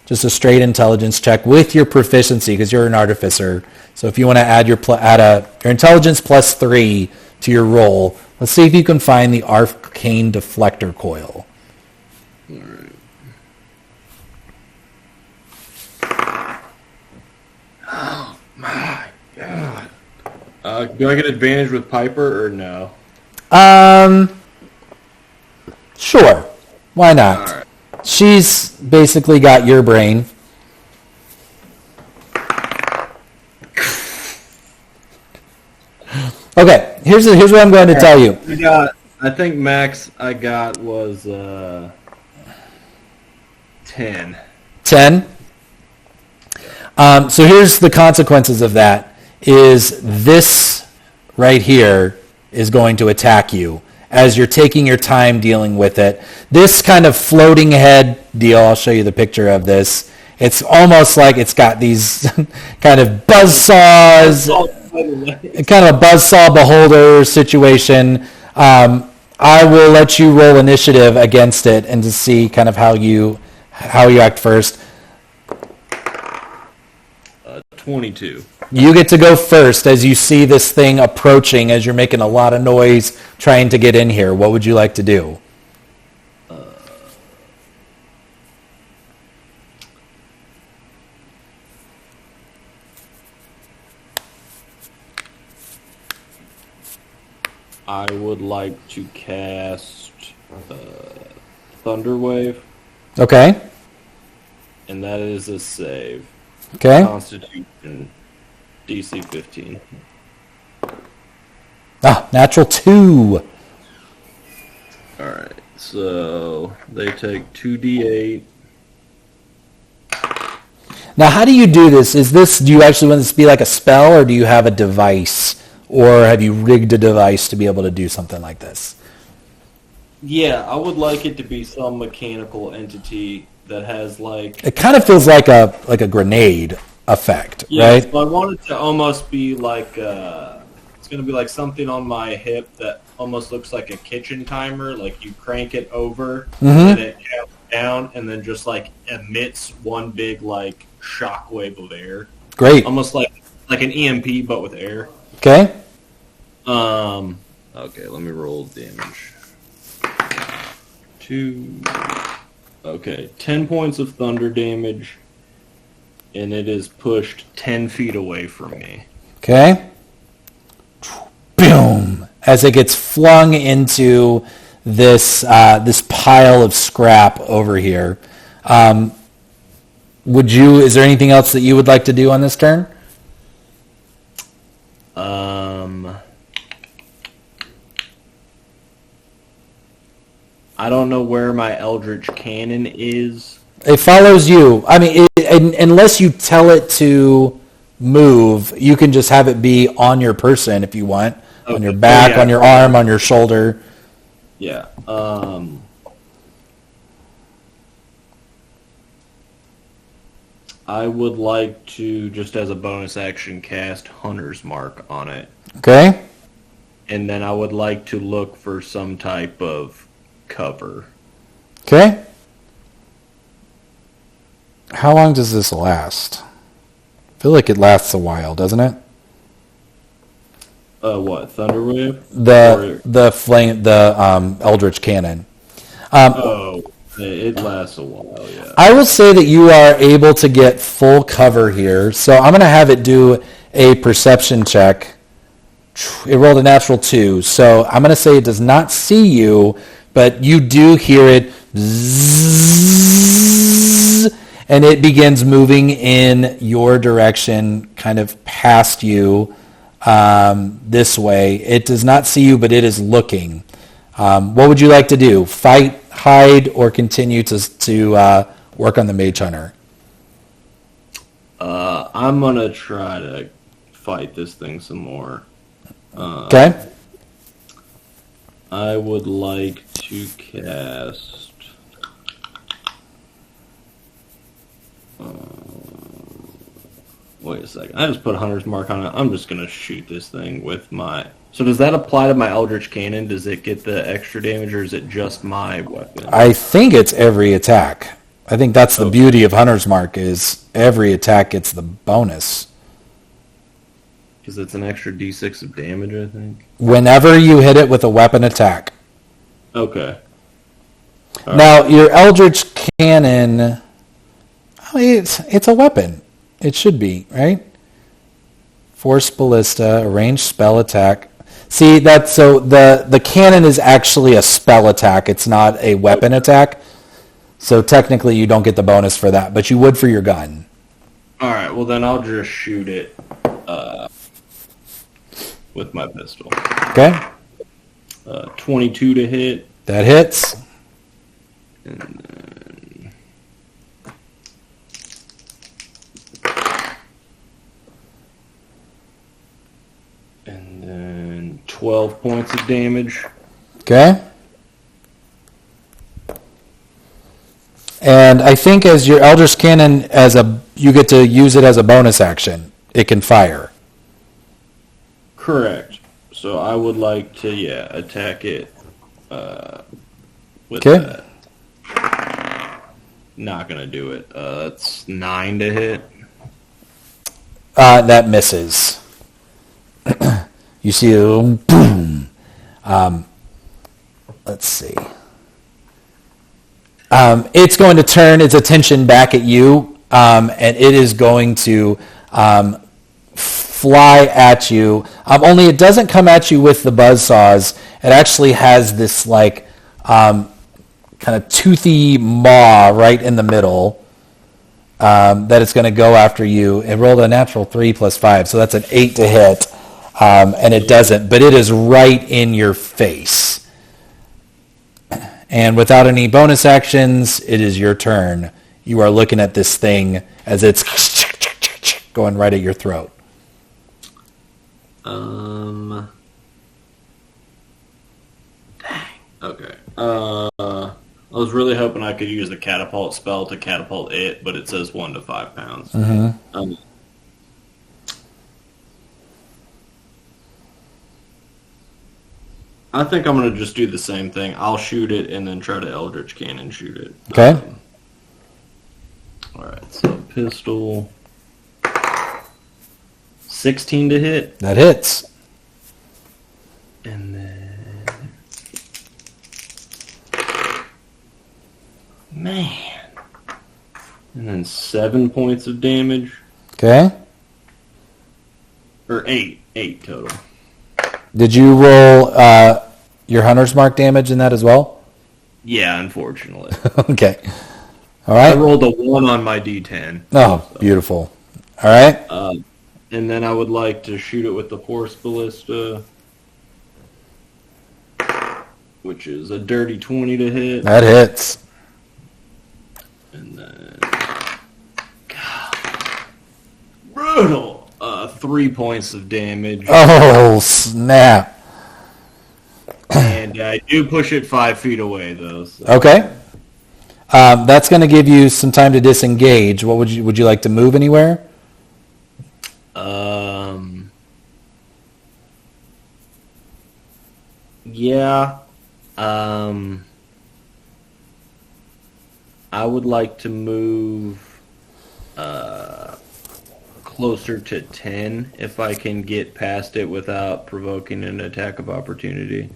just a straight intelligence check with your proficiency, because you're an artificer. So if you want to add your intelligence plus 3 to your roll, let's see if you can find the arcane deflector coil. All right. Oh my god. Do I get advantage with Piper or no? Sure. Why not? All right. She's basically got your brain. Okay, here's what I'm going to tell you. I think max I got was 10. 10? So here's the consequences of that, is this right here is going to attack you as you're taking your time dealing with it. This kind of floating head deal, I'll show you the picture of this. It's almost like it's got these kind of buzzsaws, kind of a buzzsaw beholder situation. I will let you roll initiative against it and to see kind of how you act first. 22. You get to go first as you see this thing approaching, as you're making a lot of noise trying to get in here. What would you like to do? I would like to cast Thunder Wave. Okay. And that is a save. Okay. Constitution DC 15. Natural 2. Alright, so they take 2d8. Now, how do you do this? Do you actually want this to be like a spell, or do you have a device? Or have you rigged a device to be able to do something like this? Yeah, I would like it to be some mechanical entity that has like... It kind of feels like a grenade effect, right? So I want it to almost be like... it's going to be like something on my hip that almost looks like a kitchen timer. Like you crank it over, and it counts down, and then just like emits one big like shockwave of air. Great. Almost like an EMP, but with air. Okay. Okay, let me roll damage. 2. Okay, 10 points of thunder damage, and it is pushed 10 feet away from me. Okay. Boom! As it gets flung into this pile of scrap over here. Is there anything else that you would like to do on this turn? I don't know where my Eldritch Cannon is. It follows you. I mean, unless you tell it to move. You can just have it be on your person if you want, Okay. on your back, Oh, yeah. on your arm, on your shoulder. Yeah. I would like to, just as a bonus action, cast Hunter's Mark on it. Okay? And then I would like to look for some type of cover. Okay? How long does this last? I feel like it lasts a while, doesn't it? What, Thunderwave? The Eldritch Cannon. It lasts a while, yeah. I will say that you are able to get full cover here, so I'm going to have it do a perception check. It rolled a natural 2, so I'm going to say it does not see you, but you do hear it zzzz, and it begins moving in your direction, kind of past you this way. It does not see you, but it is looking. What would you like to do? Fight, hide, or continue to work on the Mage Hunter? I'm going to try to fight this thing some more. Okay. I would like to cast... wait a second. I just put Hunter's Mark on it. I'm just going to shoot this thing with my... So does that apply to my Eldritch Cannon? Does it get the extra damage, or is it just my weapon? I think it's every attack. I think that's the beauty of Hunter's Mark, is every attack gets the bonus. Because it's an extra d6 of damage, I think. Whenever you hit it with a weapon attack. Okay. Now, your Eldritch Cannon, it's a weapon. It should be, right? Force Ballista, a ranged spell attack. See, that's so the cannon is actually a spell attack. It's not a weapon attack. So technically you don't get the bonus for that, but you would for your gun. All right, well then I'll just shoot it with my pistol. Okay. 22 to hit. That hits. And then 12 points of damage. Okay. And I think as your Eldritch Cannon, you get to use it as a bonus action. It can fire. Correct. So I would like to, attack it with Okay. that. Not going to do it. That's 9 to hit. That misses. You see a little boom. Let's see. It's going to turn its attention back at you, and it is going to fly at you. Only it doesn't come at you with the buzzsaws. It actually has this kind of toothy maw right in the middle that it's going to go after you. It rolled a natural 3 plus 5, so that's an 8 to hit, and it doesn't. But it is right in your face. And without any bonus actions, it is your turn. You are looking at this thing as it's going right at your throat. Dang. Okay. I was really hoping I could use the catapult spell to catapult it, but it says 1 to 5 pounds. Mm-hmm. I think I'm going to just do the same thing. I'll shoot it and then try to Eldritch Cannon shoot it. Okay. Alright, so pistol. 16 to hit. That hits. And then... Man. And then 7 points of damage. Okay. Or 8. 8 total. Did you roll your Hunter's Mark damage in that as well? Yeah, unfortunately. Okay. All right. I rolled a 1 on my D10. Oh, so. Beautiful. All right. And then I would like to shoot it with the Force Ballista, which is a dirty 20 to hit. That hits. And then... God. Brutal! 3 points of damage. Oh, snap. And I do push it 5 feet away, though. So. Okay. That's going to give you some time to disengage. What would you like to move anywhere? Yeah. I would like to move closer to 10 if I can get past it without provoking an attack of opportunity.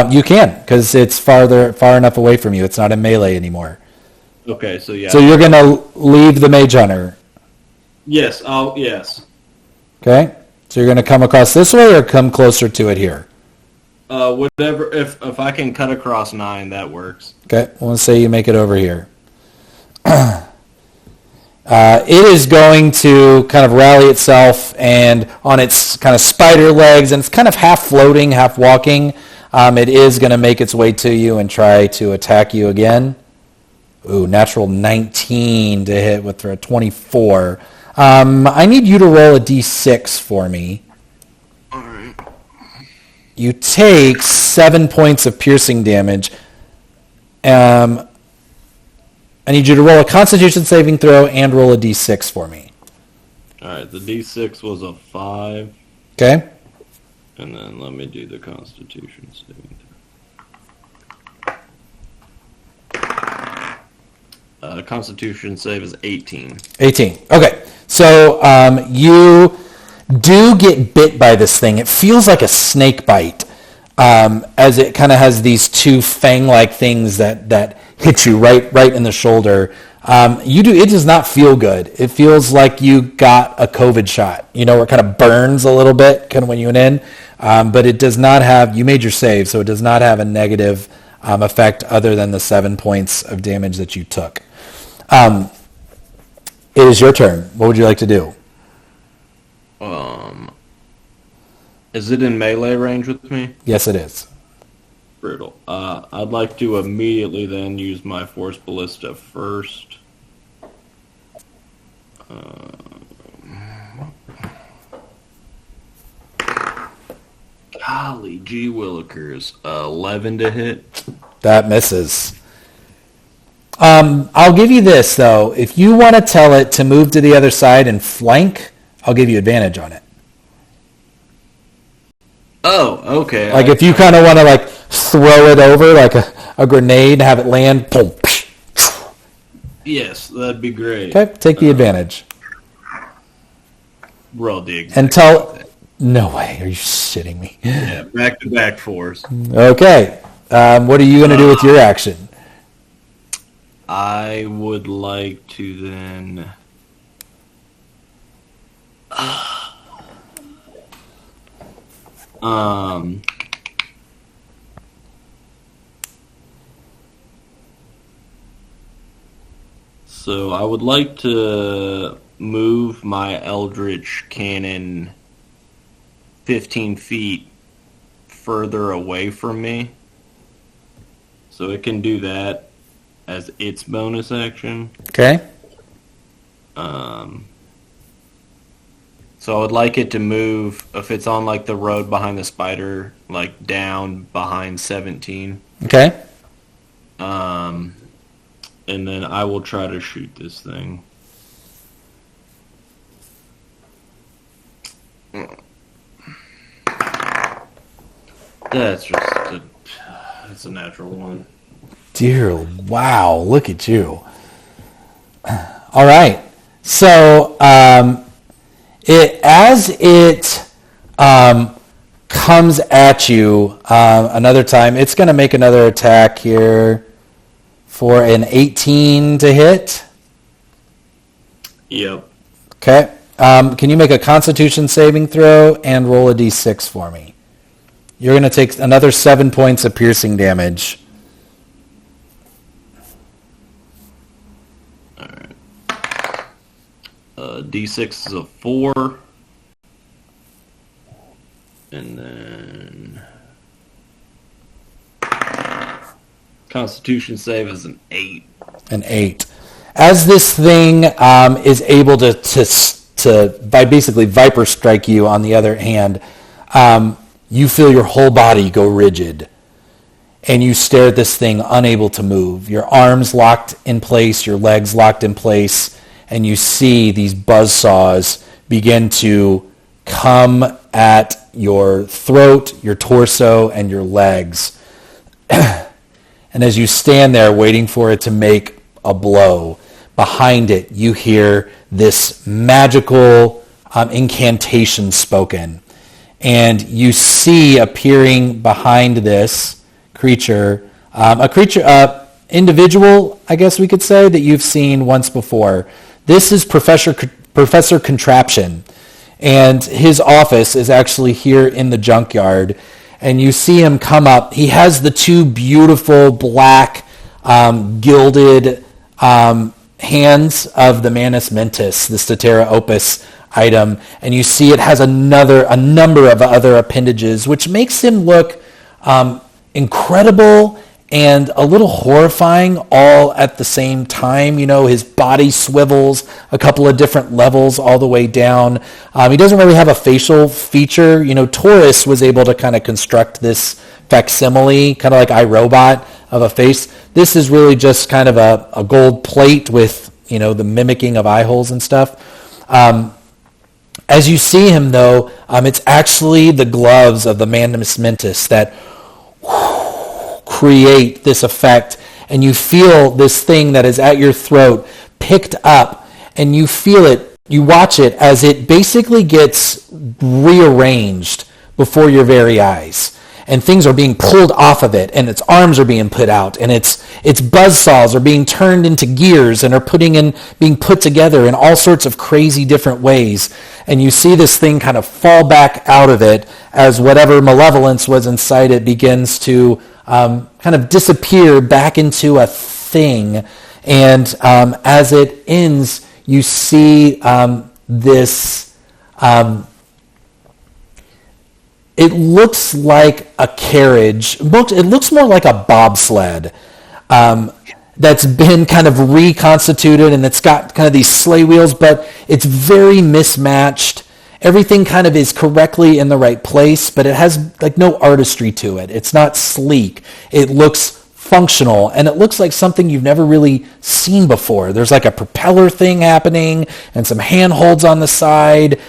You can, because it's far enough away from you. It's not in melee anymore. Okay, so yeah. So you're going to leave the Mage Hunter. Yes, yes. Okay. So you're going to come across this way or come closer to it here? Whatever. If I can cut across 9, that works. Okay. Well, let's say you make it over here. It is going to kind of rally itself and on its kind of spider legs, and it's kind of half floating, half walking. It is going to make its way to you and try to attack you again. Ooh, natural 19 to hit with a 24. I need you to roll a d6 for me. All right. You take 7 points of piercing damage. I need you to roll a Constitution saving throw and roll a d6 for me. All right, the d6 was a 5. Okay. And then let me do the Constitution saving throw. Constitution save is 18. 18. Okay. So you do get bit by this thing. It feels like a snake bite, as it kind of has these two fang-like things that hit you right in the shoulder. It does not feel good. It feels like you got a COVID shot. Where it kind of burns a little bit, kind of when you went in. But it does not have. You made your save, so it does not have a negative effect other than the 7 points of damage that you took. It is your turn. What would you like to do? Is it in melee range with me? Yes, it is. Brutal. I'd like to immediately then use my Force Ballista first. Golly gee willikers. 11 to hit. That misses. I'll give you this, though. If you want to tell it to move to the other side and flank, I'll give you advantage on it. Oh, okay. Like if you kind of want to throw it over like a grenade, have it land, boom. Yes, that'd be great. Okay, take the advantage. Roll the and tell. No way. Are you shitting me? Yeah, back-to-back force. Okay. What are you going to do with your action? I would like to then... So I would like to move my Eldritch Cannon 15 feet further away from me. So it can do that as its bonus action. Okay. So I would like it to move, if it's on the road behind the spider, down behind 17. Okay. And then I will try to shoot this thing. That's a natural one. Dear, wow, look at you. All right. So, as it comes at you another time, it's going to make another attack here for an 18 to hit. Yep. Okay. Can you make a Constitution saving throw and roll a d6 for me? You're going to take another 7 points of piercing damage. All right. D6 is a 4. And then... Constitution save is an 8. An 8. As this thing is able to by basically viper strike you on the other hand, you feel your whole body go rigid. And you stare at this thing unable to move. Your arms locked in place, your legs locked in place, and you see these buzzsaws begin to come at your throat, your torso, and your legs. And as you stand there waiting for it to make a blow, behind it you hear this magical incantation spoken. And you see appearing behind this creature, individual, I guess we could say, that you've seen once before. This is Professor Contraption, and his office is actually here in the junkyard. And you see him come up. He has the two beautiful black gilded hands of the Manus Mentis, the Statera Opus item, and you see it has a number of other appendages, which makes him look incredible and a little horrifying all at the same time. You know, his body swivels a couple of different levels all the way down. He doesn't really have a facial feature. You know, Taurus was able to kind of construct this facsimile, kind of like iRobot, of a face. This is really just kind of a gold plate with, you know, the mimicking of eye holes and stuff. As you see him, though, it's actually the gloves of the Manus Mentis that create this effect, and you feel this thing that is at your throat picked up, and you feel it, you watch it as it basically gets rearranged before your very eyes, and things are being pulled off of it, and its arms are being put out, and its buzzsaws are being turned into gears and are being put together in all sorts of crazy different ways. And you see this thing kind of fall back out of it as whatever malevolence was inside it begins to kind of disappear back into a thing. And as it ends, you see this... it looks like a carriage. It looks more like a bobsled that's been kind of reconstituted, and it's got kind of these sleigh wheels, but it's very mismatched. Everything kind of is correctly in the right place, but it has like no artistry to it. It's not sleek. It looks functional, and it looks like something you've never really seen before. There's like a propeller thing happening and some handholds on the side.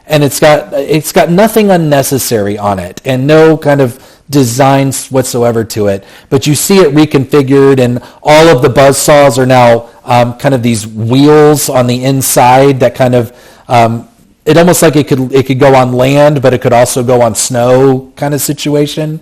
And it's got nothing unnecessary on it and no kind of designs whatsoever to it. But you see it reconfigured, and all of the buzzsaws are now kind of these wheels on the inside that kind of it almost like it could go on land, but it could also go on snow kind of situation.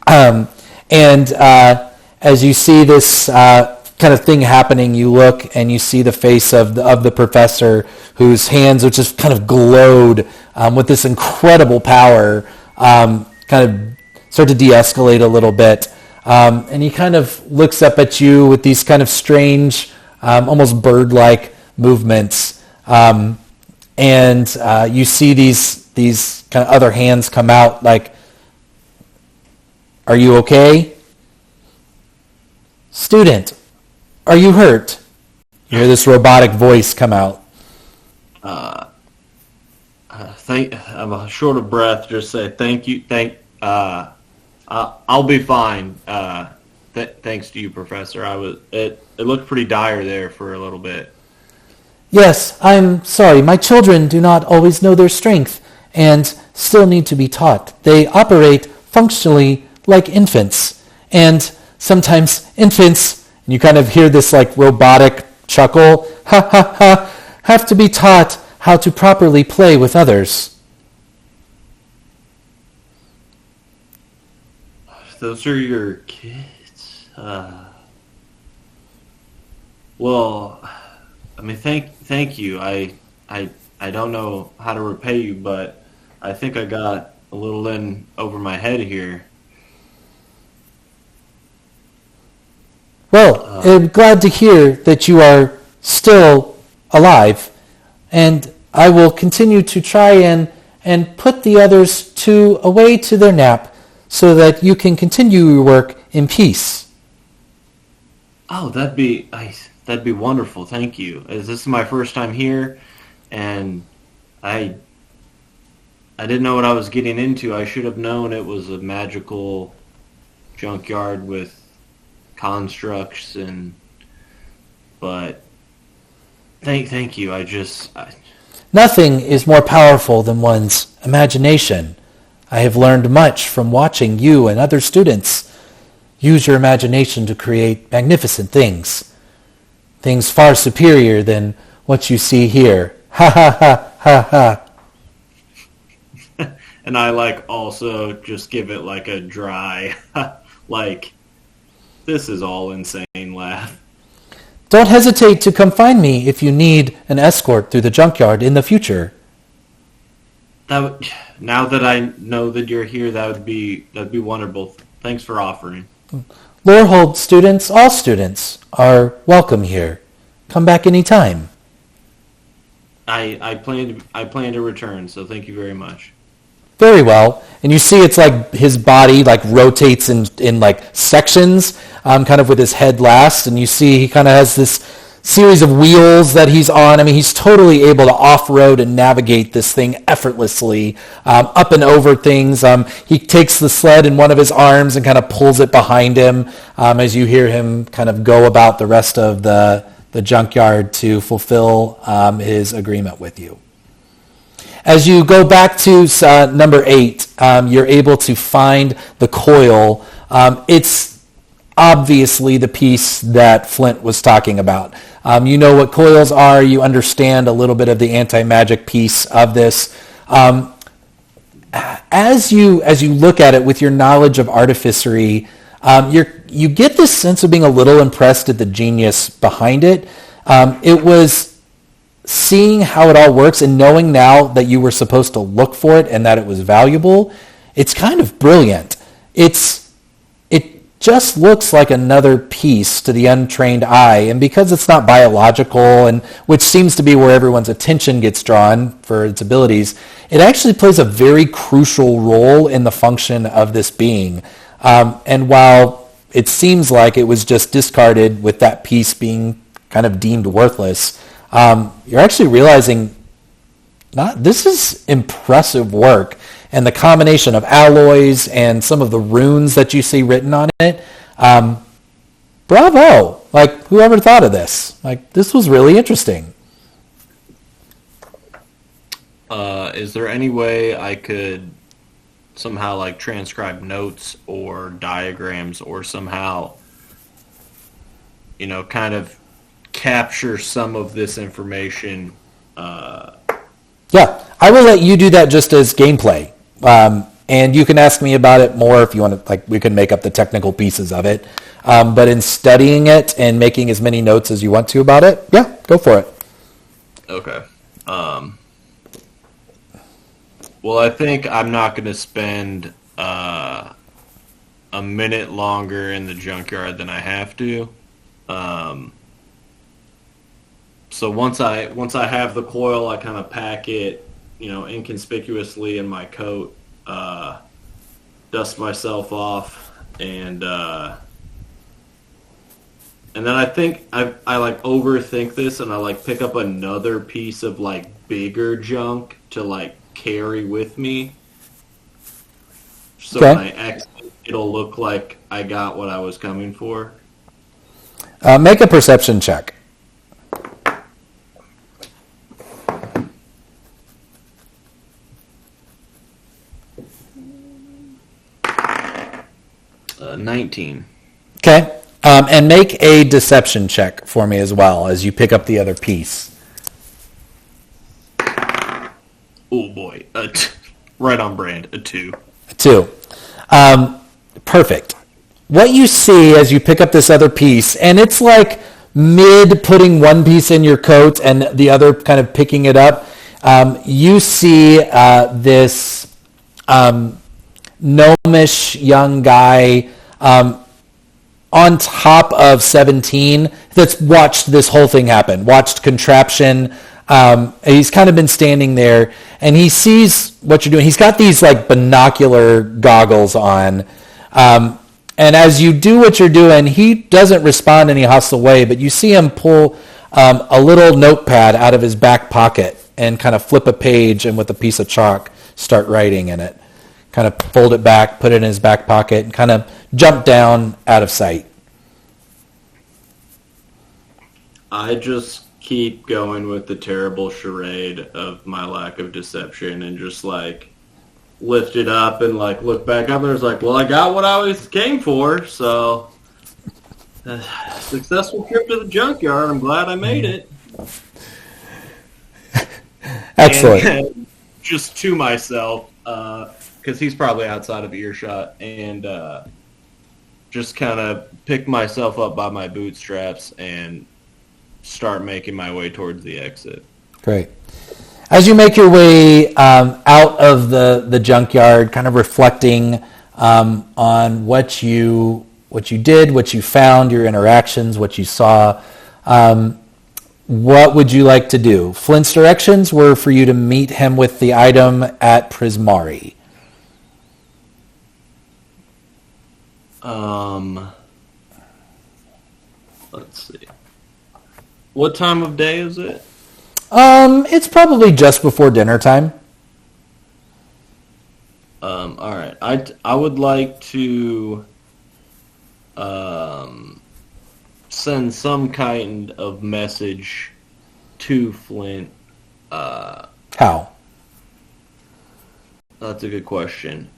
And as you see this kind of thing happening, you look and you see the face of the professor, whose hands, which just kind of glowed with this incredible power, kind of start to de-escalate a little bit. And he kind of looks up at you with these kind of strange, almost bird-like movements. And you see these kind of other hands come out like, "Are you okay? Student, are you hurt?" You hear this robotic voice come out. I'm short of breath. Just say thank you. I'll be fine. Thanks to you, Professor. It looked pretty dire there for a little bit. "Yes, I'm sorry. My children do not always know their strength and still need to be taught. They operate functionally like infants, and sometimes infants," and you kind of hear this like robotic chuckle, "ha ha ha, have to be taught how to properly play with others." Those are your kids? Well, I mean, thank you. I don't know how to repay you, but I think I got a little in over my head here. Well, I'm glad to hear that you are still alive, and I will continue to try and put the others away to their nap so that you can continue your work in peace. Oh, that'd be wonderful. Thank you. This is my first time here, and I didn't know what I was getting into. I should have known it was a magical junkyard with constructs but thank you. Nothing is more powerful than one's imagination. I have learned much from watching you and other students use your imagination to create magnificent things. Things far superior than what you see here. Ha ha ha ha ha. And I also just give it a dry, this is all insane laugh. Don't hesitate to come find me if you need an escort through the junkyard in the future. Now that I know that you're here, that'd be wonderful. Thanks for offering. Lorehold students, all students, are welcome here. Come back anytime. I plan to return, so thank you very much. Very well. And you see it's like his body rotates in sections, kind of with his head last. And you see he kind of has this series of wheels that he's on. I mean, he's totally able to off-road and navigate this thing effortlessly, up and over things. He takes the sled in one of his arms and kind of pulls it behind him as you hear him kind of go about the rest of the junkyard to fulfill his agreement with you. As you go back to number 8, you're able to find the coil. It's obviously the piece that Flint was talking about. You know what coils are. You understand a little bit of the anti-magic piece of this. As you look at it with your knowledge of artificery, you get this sense of being a little impressed at the genius behind it. It was seeing how it all works and knowing now that you were supposed to look for it and that it was valuable. It's kind of brilliant. It just looks like another piece to the untrained eye, and because it's not biological, and which seems to be where everyone's attention gets drawn for its abilities, it actually plays a very crucial role in the function of this being. And while it seems like it was just discarded with that piece being kind of deemed worthless, you're actually realizing this is impressive work. And the combination of alloys and some of the runes that you see written on it, bravo! Whoever thought of this? This was really interesting. Is there any way I could somehow transcribe notes or diagrams or somehow, kind of capture some of this information? Yeah, I will let you do that just as gameplay. And you can ask me about it more if you want to, we can make up the technical pieces of it. But in studying it and making as many notes as you want to about it, yeah, go for it. Okay. Well, I think I'm not going to spend a minute longer in the junkyard than I have to. So once I have the coil, I kind of pack it, inconspicuously in my coat, dust myself off, and then I think I overthink this, and I pick up another piece of bigger junk to carry with me, so when I exit, it'll look like I got what I was coming for. Make a perception check. 19. Okay. And make a deception check for me as well as you pick up the other piece. Oh boy. Right on brand. A 2. A 2. Perfect. What you see as you pick up this other piece, and it's mid putting one piece in your coat and the other kind of picking it up, you see this gnomish young guy on top of 17 that's watched this whole thing happen, watched contraption. He's kind of been standing there, and he sees what you're doing. He's got these binocular goggles on, and as you do what you're doing, he doesn't respond any hostile way, but you see him pull a little notepad out of his back pocket, and kind of flip a page and with a piece of chalk start writing in it. Kind of fold it back, put it in his back pocket, and kind of jump down out of sight. I just keep going with the terrible charade of my lack of deception and just like lift it up and like look back up and it's like, well, I got what I always came for, so successful trip to the junkyard. I'm glad I made it. Excellent. And just to myself, because he's probably outside of earshot, and just kind of pick myself up by my bootstraps and start making my way towards the exit. Great. As you make your way out of the junkyard, kind of reflecting on what you did, what you found, your interactions, what you saw, what would you like to do? Flint's directions were for you to meet him with the item at Prismari. Let's see. What time of day is it? It's probably just before dinner time. All right. I would like to send some kind of message to Flint. How? That's a good question.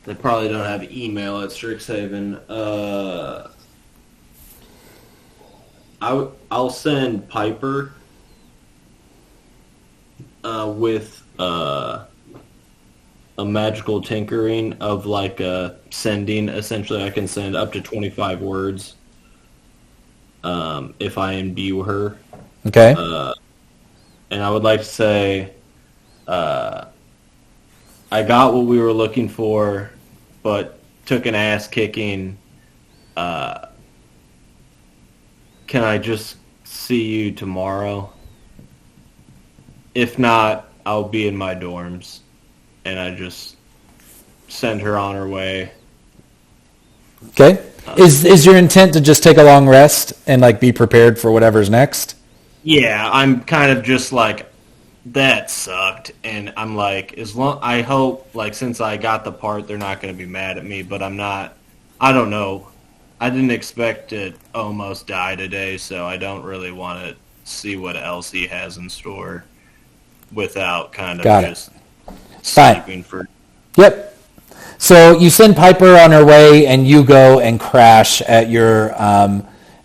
They probably don't have email at Strixhaven. I'll send Piper with a magical tinkering of like sending. Essentially, I can send up to 25 words if I imbue her. Okay. And I would like to say, I got what we were looking for, but took an ass kicking. Can I just see you tomorrow? If not, I'll be in my dorms. And I just send her on her way. Okay. Is your intent to just take a long rest and like be prepared for whatever's next? Yeah, I'm kind of just like, that sucked, and I'm like, I hope, like, since I got the part, they're not going to be mad at me, but I'm not, I don't know. I didn't expect to almost die today, so I don't really want to see what else he has in store without kind of just sleeping for... Yep. So you send Piper on her way, and you go and crash at your...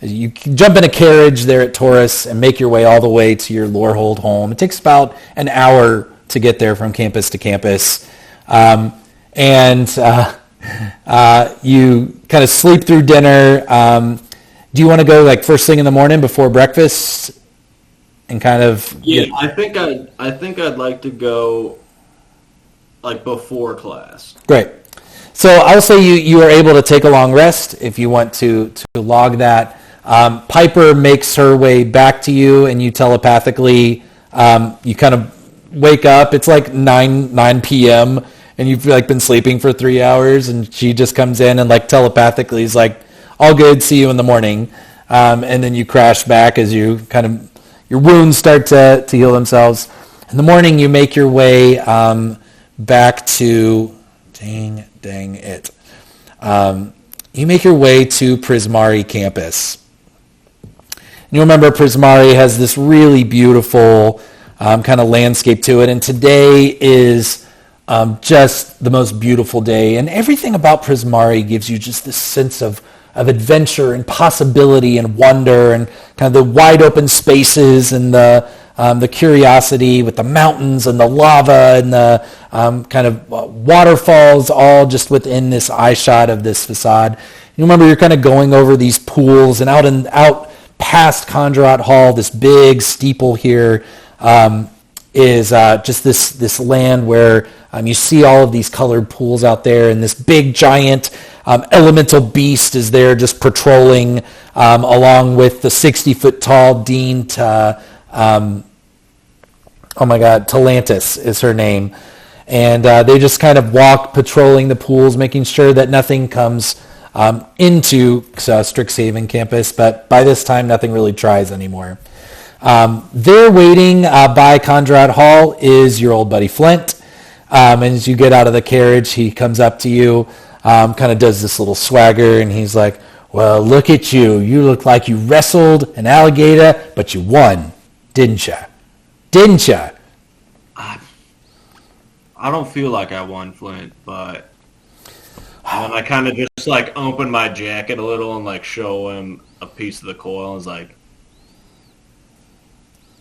you jump in a carriage there at Taurus and make your way all the way to your Lorehold home. It takes about an hour to get there from campus to campus. You kind of sleep through dinner. Do you want to go like first thing in the morning before breakfast and kind of... Yeah, I think I'd like to go like before class. Great. So I'll say you are able to take a long rest if you want to log that. Piper makes her way back to you, and you telepathically, you kind of wake up. It's like 9 p.m., and you've like been sleeping for 3 hours, and she just comes in and like telepathically is like, all good, see you in the morning. And then you crash back as you kind of, your wounds start to heal themselves. In the morning, you make your way back to, dang it. You make your way to Prismari campus. You remember Prismari has this really beautiful kind of landscape to it, and today is just the most beautiful day. And everything about Prismari gives you just this sense of adventure and possibility and wonder, and kind of the wide open spaces and the curiosity with the mountains and the lava and the kind of waterfalls all just within this eye shot of this facade. You remember you're kind of going over these pools, and out past Conjurat Hall, this big steeple here is just this land where you see all of these colored pools out there, and this big giant elemental beast is there just patrolling along with the 60-foot tall Dean Talantis is her name. And they just kind of walk patrolling the pools, making sure that nothing comes into Strixhaven campus, but by this time, nothing really tries anymore. There waiting by Conrad Hall is your old buddy Flint. And as you get out of the carriage, he comes up to you, kind of does this little swagger, and he's like, well, look at you. You look like you wrestled an alligator, but you won, didn't you? Didn't you? I don't feel like I won, Flint, but and then I kind of just like open my jacket a little and like show him a piece of the coil. I was like,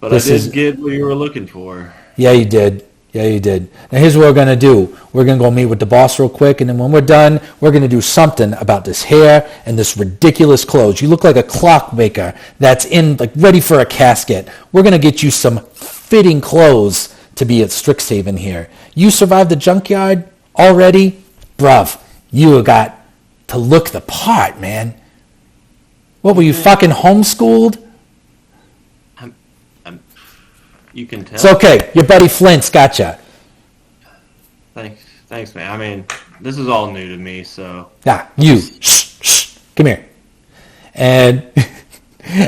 but I did get what you were looking for. Yeah, you did. Yeah, you did. Now here's what we're going to do. We're going to go meet with the boss real quick, and then when we're done, we're going to do something about this hair and this ridiculous clothes. You look like a clockmaker that's in, like, ready for a casket. We're going to get you some fitting clothes to be at Strixhaven here. You survived the junkyard already? Bruv, you got to look the part, man. What, were you fucking homeschooled? You can tell. It's okay. Your buddy Flint's got you. Thanks, man. I mean, this is all new to me, so. Yeah, you. Shh, come here. And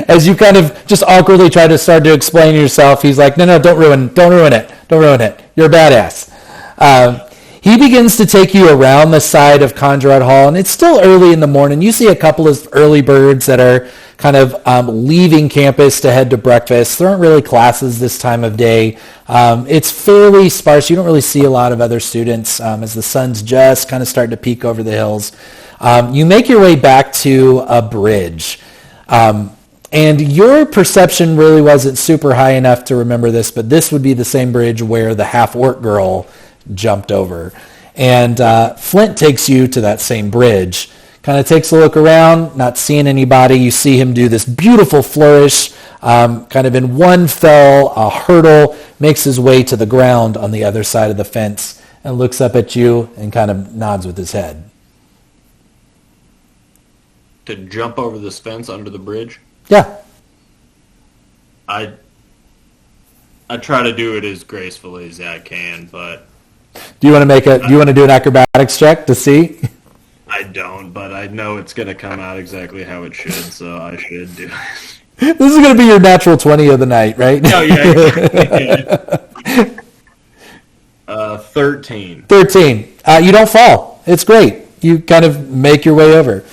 as you kind of just awkwardly try to start to explain yourself, he's like, no, don't ruin it. You're a badass. He begins to take you around the side of Conrad Hall, and it's still early in the morning. You see a couple of early birds that are kind of leaving campus to head to breakfast. There aren't really classes this time of day. It's fairly sparse. You don't really see a lot of other students as the sun's just kind of starting to peek over the hills. You make your way back to a bridge. And your perception really wasn't super high enough to remember this, but this would be the same bridge where the half-orc girl jumped over. And Flint takes you to that same bridge. Kind of takes a look around, not seeing anybody. You see him do this beautiful flourish, kind of in one fell hurdle, makes his way to the ground on the other side of the fence, and looks up at you and kind of nods with his head. To jump over this fence under the bridge? Yeah. I try to do it as gracefully as I can, but do you want to do an acrobatics check to see? I don't, but I know it's going to come out exactly how it should, so I should do it. This is going to be your natural 20 of the night, right? Oh, yeah. 13. 13. You don't fall. It's great. You kind of make your way over.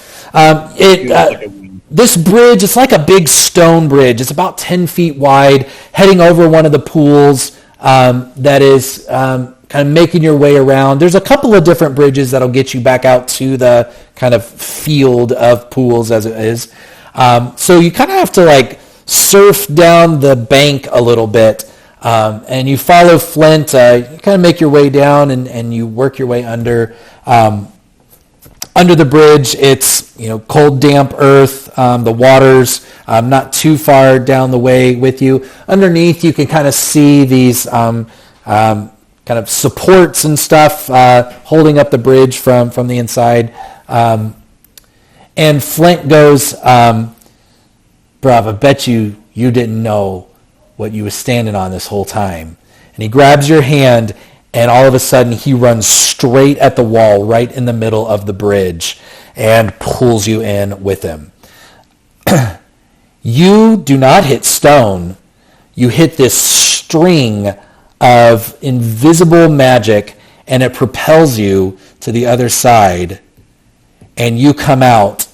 This bridge, it's like a big stone bridge. It's about 10 feet wide, heading over one of the pools that is kind of making your way around. There's a couple of different bridges that'll get you back out to the kind of field of pools as it is. So you kind of have to like surf down the bank a little bit, and you follow Flint. You kind of make your way down, and you work your way under the bridge. It's cold, damp earth. The water's not too far down the way with you. Underneath, you can kind of see these kind of supports and stuff holding up the bridge from the inside. And Flint goes, bruv, I bet you didn't know what you were standing on this whole time. And he grabs your hand, and all of a sudden he runs straight at the wall right in the middle of the bridge and pulls you in with him. You do not hit stone. You hit this string of invisible magic, and it propels you to the other side, and you come out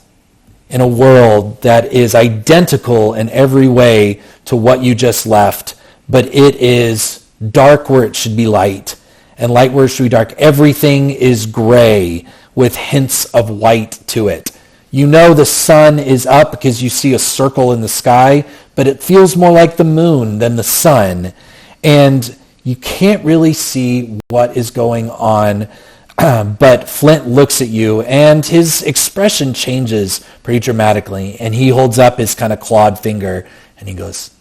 in a world that is identical in every way to what you just left, but it is dark where it should be light, and light where it should be dark. Everything is gray with hints of white to it. You know the sun is up because you see a circle in the sky, but it feels more like the moon than the sun, and you can't really see what is going on, but Flint looks at you, and his expression changes pretty dramatically, and he holds up his kind of clawed finger, and he goes,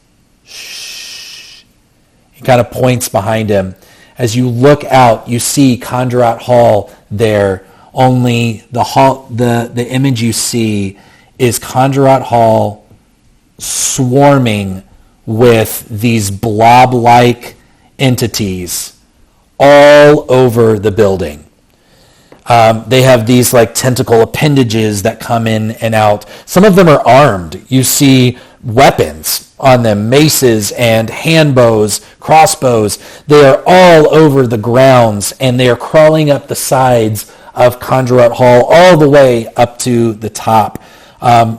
shh. He kind of points behind him. As you look out, you see Conjurat Hall there, only the image you see is Conjurat Hall swarming with these blob-like entities all over the building. They have these like tentacle appendages that come in and out. Some of them are armed. You see weapons on them, maces and hand bows, crossbows. They are all over the grounds, and they are crawling up the sides of Conjurat Hall all the way up to the top.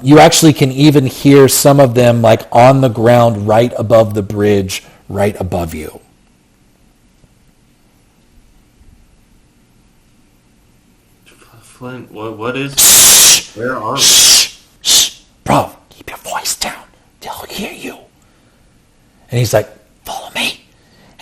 You actually can even hear some of them like on the ground right above the bridge, right above you. Flint, what is... Shh! Where are we? Shh! Shh! Bro, keep your voice down. They'll hear you. And he's like, follow me.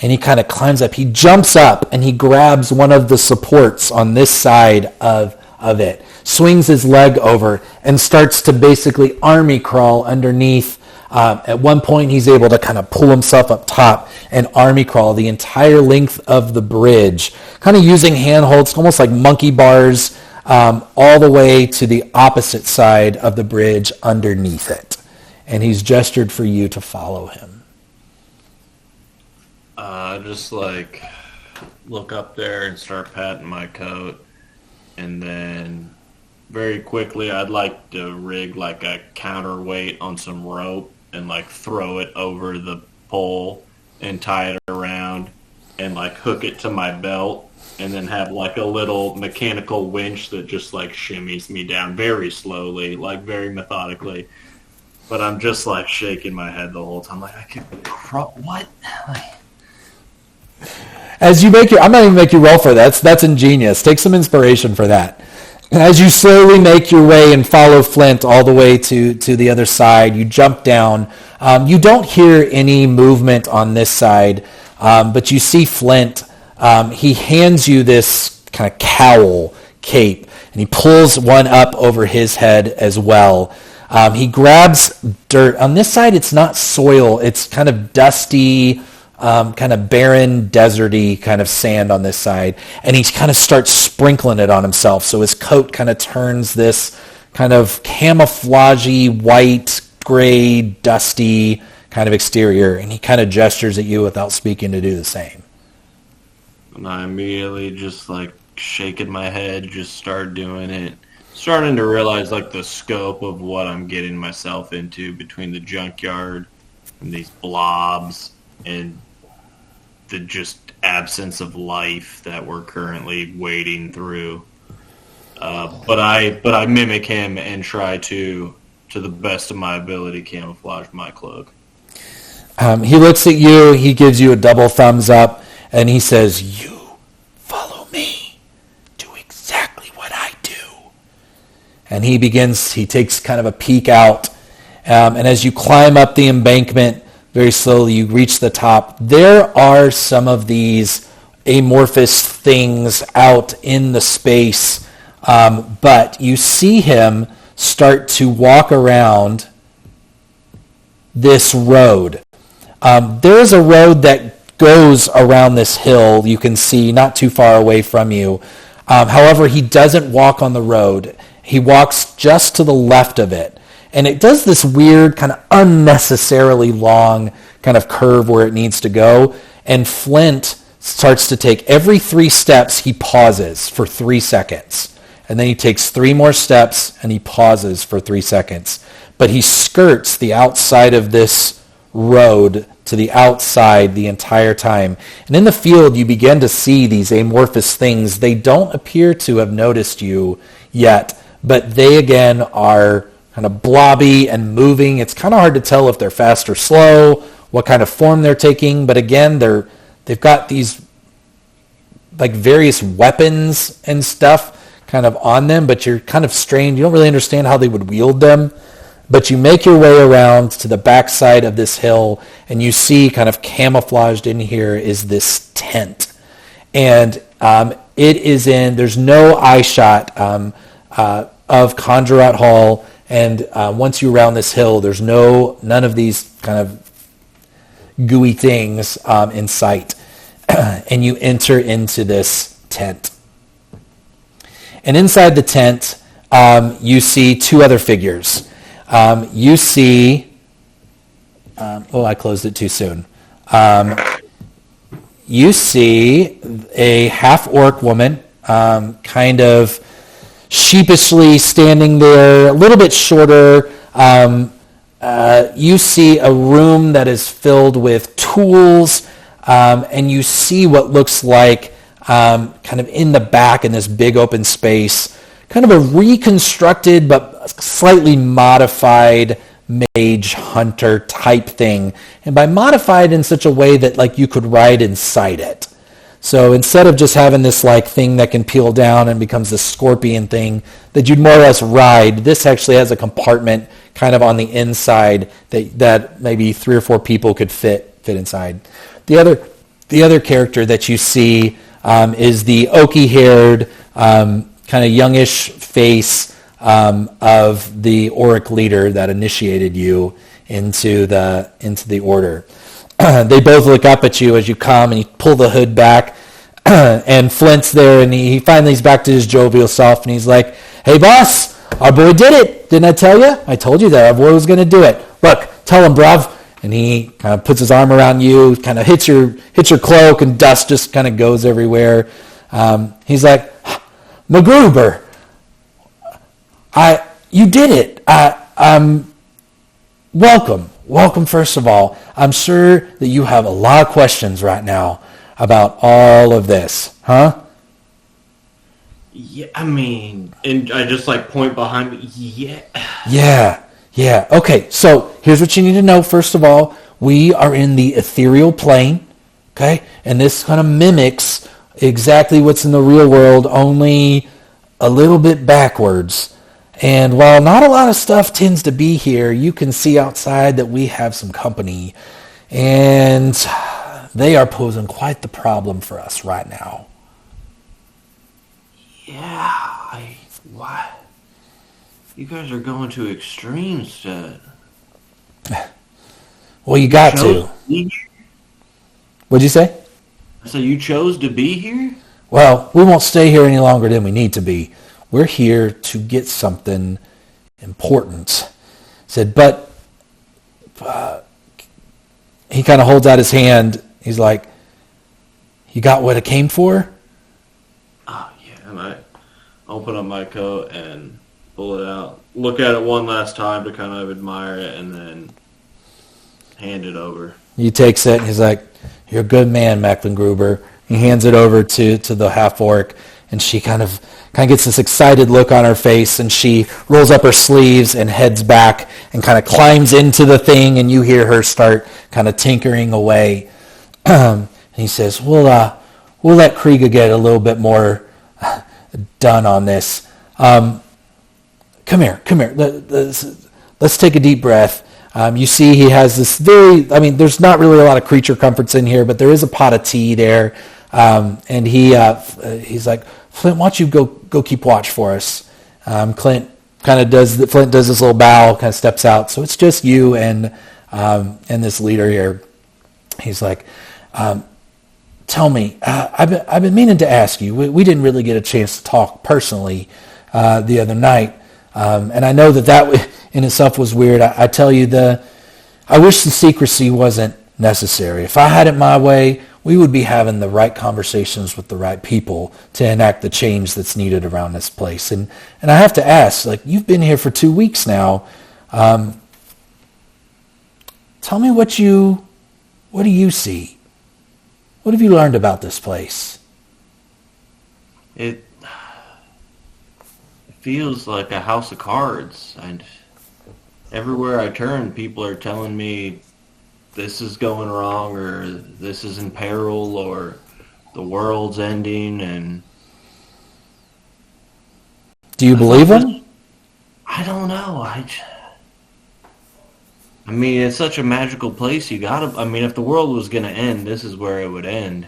And he kind of climbs up. He jumps up and he grabs one of the supports on this side of it, swings his leg over, and starts to basically army crawl underneath. At one point, he's able to kind of pull himself up top and army crawl the entire length of the bridge, kind of using handholds, almost like monkey bars, all the way to the opposite side of the bridge underneath it. And he's gestured for you to follow him. Just like look up there and start patting my coat, and then very quickly I'd like to rig like a counterweight on some rope and like throw it over the pole and tie it around and like hook it to my belt, and then have like a little mechanical winch that just like shimmies me down very slowly, like very methodically. But I'm just like shaking my head the whole time, like I could what? As you make I'm not even make you roll for that. That's ingenious. Take some inspiration for that. As you slowly make your way and follow Flint all the way to the other side, you jump down. You don't hear any movement on this side, but you see Flint. He hands you this kind of cowl cape, and he pulls one up over his head as well. He grabs dirt. On this side, it's not soil. It's kind of dusty, kind of barren, deserty kind of sand on this side. And he kind of starts sprinkling it on himself. So his coat kind of turns this kind of camouflagey, white, gray, dusty kind of exterior. And he kind of gestures at you without speaking to do the same. And I immediately just like shaking my head, just start doing it. Starting to realize like the scope of what I'm getting myself into between the junkyard and these blobs and the just absence of life that we're currently wading through. But I mimic him and try to the best of my ability, camouflage my cloak. He looks at you, he gives you a double thumbs up, and he says, "You follow me. Do exactly what I do." And he takes kind of a peek out, and as you climb up the embankment, very slowly you reach the top. There are some of these amorphous things out in the space, but you see him start to walk around this road. There is a road that goes around this hill, you can see not too far away from you. However, he doesn't walk on the road. He walks just to the left of it. And it does this weird, kind of unnecessarily long kind of curve where it needs to go. And Flint starts to take every 3 steps, he pauses for 3 seconds. And then he takes 3 more steps and he pauses for 3 seconds. But he skirts the outside of this road to the outside the entire time. And in the field, you begin to see these amorphous things. They don't appear to have noticed you yet, but they again are kind of blobby and moving. It's kind of hard to tell if they're fast or slow, what kind of form they're taking. But again, they've got these like various weapons and stuff kind of on them, but you're kind of strained. You don't really understand how they would wield them. But you make your way around to the backside of this hill, and you see kind of camouflaged in here is this tent. And there's no eye shot of Conjurat Hall, and once you're around this hill, there's none of these kind of gooey things in sight. And you enter into this tent. And inside the tent, you see 2 other figures. You see, I closed it too soon. You see a half-orc woman kind of sheepishly standing there, a little bit shorter. You see a room that is filled with tools, and you see what looks like kind of in the back in this big open space, kind of a reconstructed but slightly modified mage hunter type thing. And by modified in such a way that like you could ride inside it. So instead of just having this like thing that can peel down and becomes this scorpion thing that you'd more or less ride, this actually has a compartment kind of on the inside that maybe 3 or 4 people could fit inside. The other character that you see is the oaky-haired, kind of youngish face of the Auric leader that initiated you into the order. They both look up at you as you come, and you pull the hood back, and Flint's there, and he finally is back to his jovial self, and he's like, "Hey, boss, our boy did it. Didn't I tell you? I told you that our boy was going to do it. Look, tell him, bruv." And he kind of puts his arm around you, kind of hits your cloak, and dust just kind of goes everywhere. He's like, "MacGruber, you did it. Welcome, first of all. I'm sure that you have a lot of questions right now about all of this, huh?" Yeah, I mean, and I just like point behind me. Yeah. Okay, so here's what you need to know. First of all, we are in the ethereal plane, okay? And this kind of mimics exactly what's in the real world, only a little bit backwards. And while not a lot of stuff tends to be here, you can see outside that we have some company. And they are posing quite the problem for us right now. Yeah, what? You guys are going to extremes to... Well, you got to. What'd you say? So you chose to be here? Well, we won't stay here any longer than we need to be. We're here to get something important. Said, but he kind of holds out his hand. He's like, "You got what I came for?" Oh, yeah. And I open up my coat and pull it out. Look at it one last time to kind of admire it and then hand it over. He takes it and he's like, "You're a good man, MacGruber." He hands it over to the half-orc, and she kind of gets this excited look on her face, and she rolls up her sleeves and heads back and kind of climbs into the thing, and you hear her start kind of tinkering away. And he says, we'll let Kriega get a little bit more done on this. Come here. Let's take a deep breath. You see he has this there's not really a lot of creature comforts in here, but there is a pot of tea there. And he's like, "Flint, why don't you go keep watch for us?" Flint does this little bow, kind of steps out. So it's just you and this leader here. He's like, "Tell me, I've been meaning to ask you. We didn't really get a chance to talk personally the other night, and I know that in itself was weird. I tell you, I wish the secrecy wasn't necessary. If I had it my way, we would be having the right conversations with the right people to enact the change that's needed around this place. And I have to ask, like, you've been here for 2 weeks now. Tell me what do you see? What have you learned about this place?" It feels like a house of cards, and everywhere I turn, people are telling me this is going wrong, or this is in peril, or the world's ending. And do you believe them? I don't know. I mean, it's such a magical place. If the world was going to end, this is where it would end.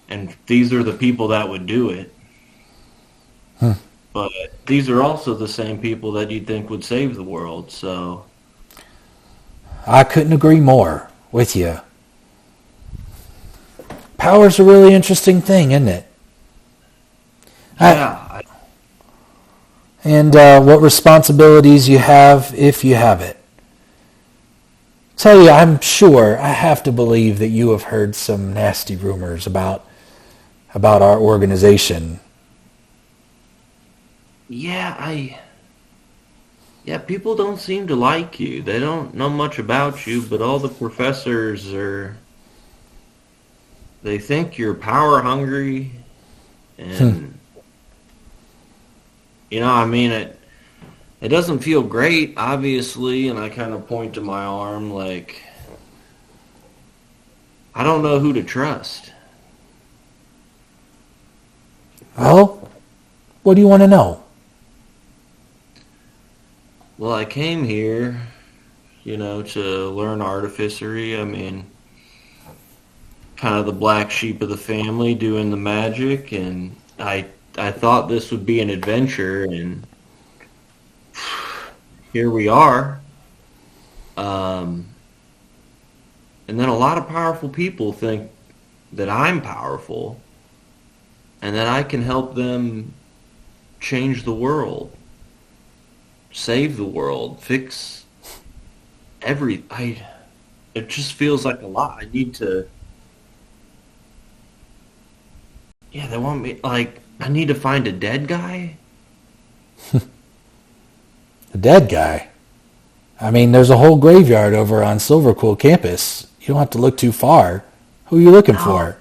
And these are the people that would do it. But these are also the same people that you'd think would save the world, so... I couldn't agree more with you. Power's a really interesting thing, isn't it? Yeah. And what responsibilities you have if you have it. Tell you, I'm sure, I have to believe that you have heard some nasty rumors about about our organization. Yeah, people don't seem to like you. They don't know much about you, but all the professors they think you're power hungry, and I mean, it doesn't feel great, obviously, and I kind of point to my arm like, I don't know who to trust. Well, what do you want to know? Well, I came here, to learn artificery. I mean, kind of the black sheep of the family doing the magic, and I thought this would be an adventure, and here we are. And then a lot of powerful people think that I'm powerful and that I can help them change the world, save the world, fix it just feels like a lot. I need to, they want me, like, I need to find a dead guy. A dead guy? I mean, there's a whole graveyard over on Silvercool campus. You don't have to look too far. Who are you looking for?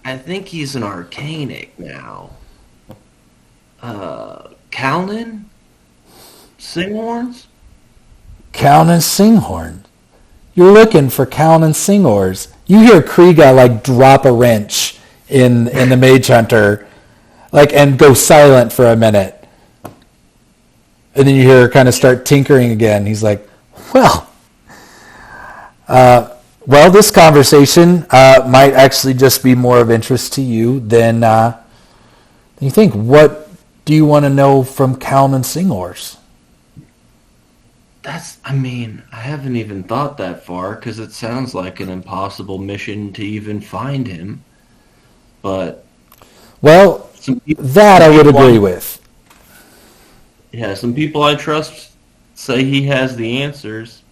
I think he's an arcanic now. Calnan? Singhorns? Calnan Singhorn. You're looking for Calnan Singhorns. You hear Kriega like drop a wrench in the Mage Hunter, and go silent for a minute. And then you hear her kind of start tinkering again. He's like, well, this conversation might actually just be more of interest to you than you think. What do you want to know from Calnan Singhorns? I haven't even thought that far, because it sounds like an impossible mission to even find him. But... Well, that I would agree with. Yeah, some people I trust say he has the answers,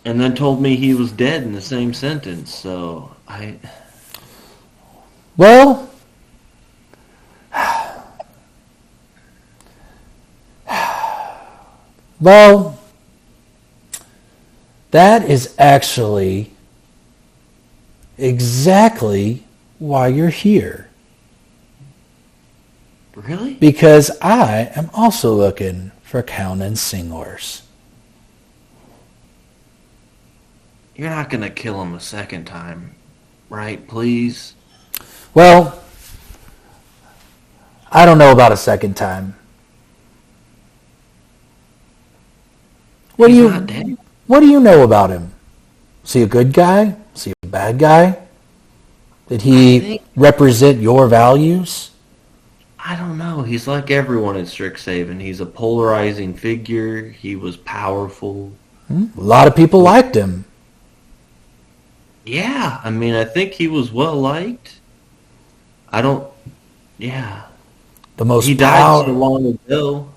and then told me he was dead in the same sentence, so Well... Well, that is actually exactly why you're here. Really? Because I am also looking for Calnan Singhorns. You're not going to kill him a second time, right? Please? Well, I don't know about a second time. What do you know about him? Is he a good guy? Is he a bad guy? Did he represent your values? I don't know. He's like everyone in Strixhaven. He's a polarizing figure. He was powerful. A lot of people liked him. Yeah, I think he was well liked. He died so long ago.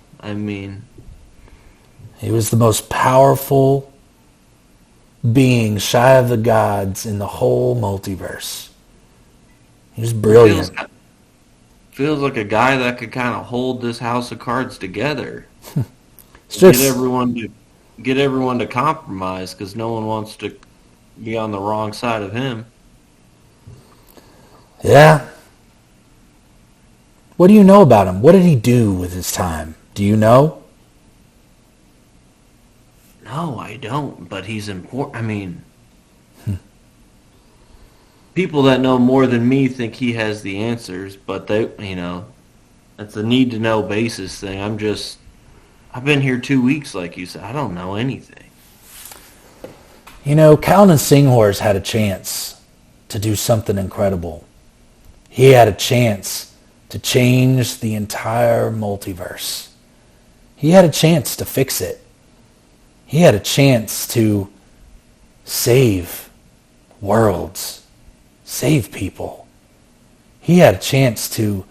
He was the most powerful being shy of the gods in the whole multiverse. He was brilliant. Feels like a guy that could kind of hold this house of cards together. Get everyone to compromise, because no one wants to be on the wrong side of him. Yeah. What do you know about him? What did he do with his time? Do you know? No, I don't, but he's important. People that know more than me think he has the answers, but it's a need-to-know basis thing. I've been here 2 weeks, like you said. I don't know anything. Calnan Singhorns had a chance to do something incredible. He had a chance to change the entire multiverse. He had a chance to fix it. He had a chance to save worlds, save people. He had a chance to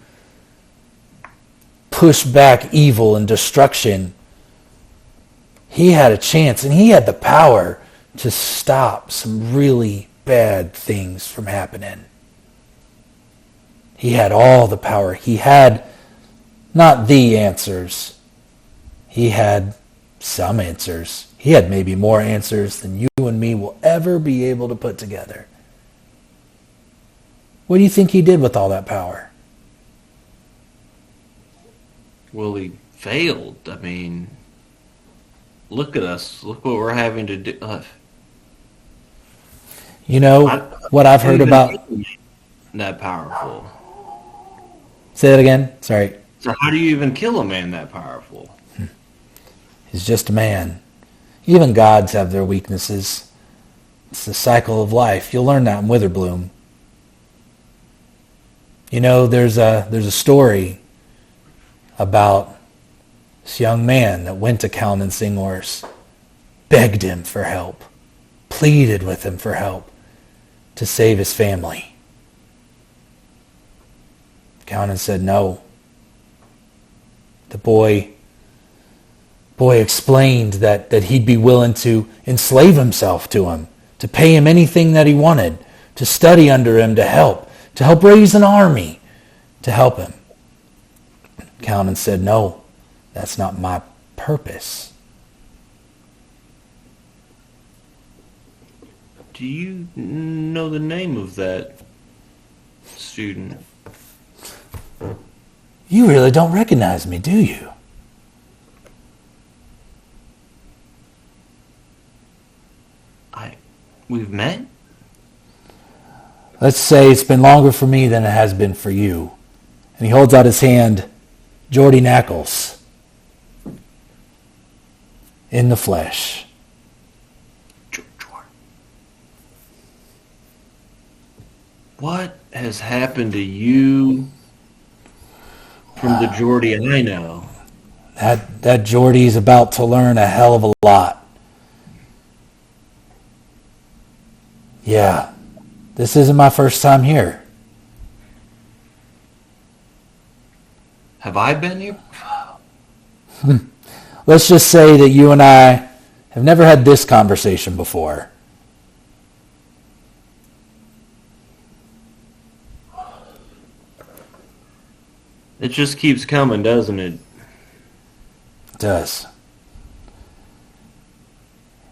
push back evil and destruction. He had a chance, and he had the power to stop some really bad things from happening. He had all the power. He had not the answers. He had some answers. He had maybe more answers than you and me will ever be able to put together. What do you think he did with all that power? Well, he failed. I mean, look at us. Look what we're having to do. You know what I've heard about... That powerful. Say that again? Sorry. So how do you even kill a man that powerful? He's just a man. Even gods have their weaknesses. It's the cycle of life. You'll learn that in Witherbloom. You know, there's a story about this young man that went to Calnan Singhorse, begged him for help, pleaded with him for help to save his family. Calnan said no. The boy explained that he'd be willing to enslave himself to him, to pay him anything that he wanted, to study under him, to help raise an army, to help him. Calnan said, no, that's not my purpose. Do you know the name of that student? You really don't recognize me, do you? We've met? Let's say it's been longer for me than it has been for you. And he holds out his hand, Geordie Knackles, in the flesh. What has happened to you from the Geordie I know? That Geordie's about to learn a hell of a lot. Yeah, this isn't my first time here. Have I been here? Let's just say that you and I have never had this conversation before. It just keeps coming, doesn't it? It does.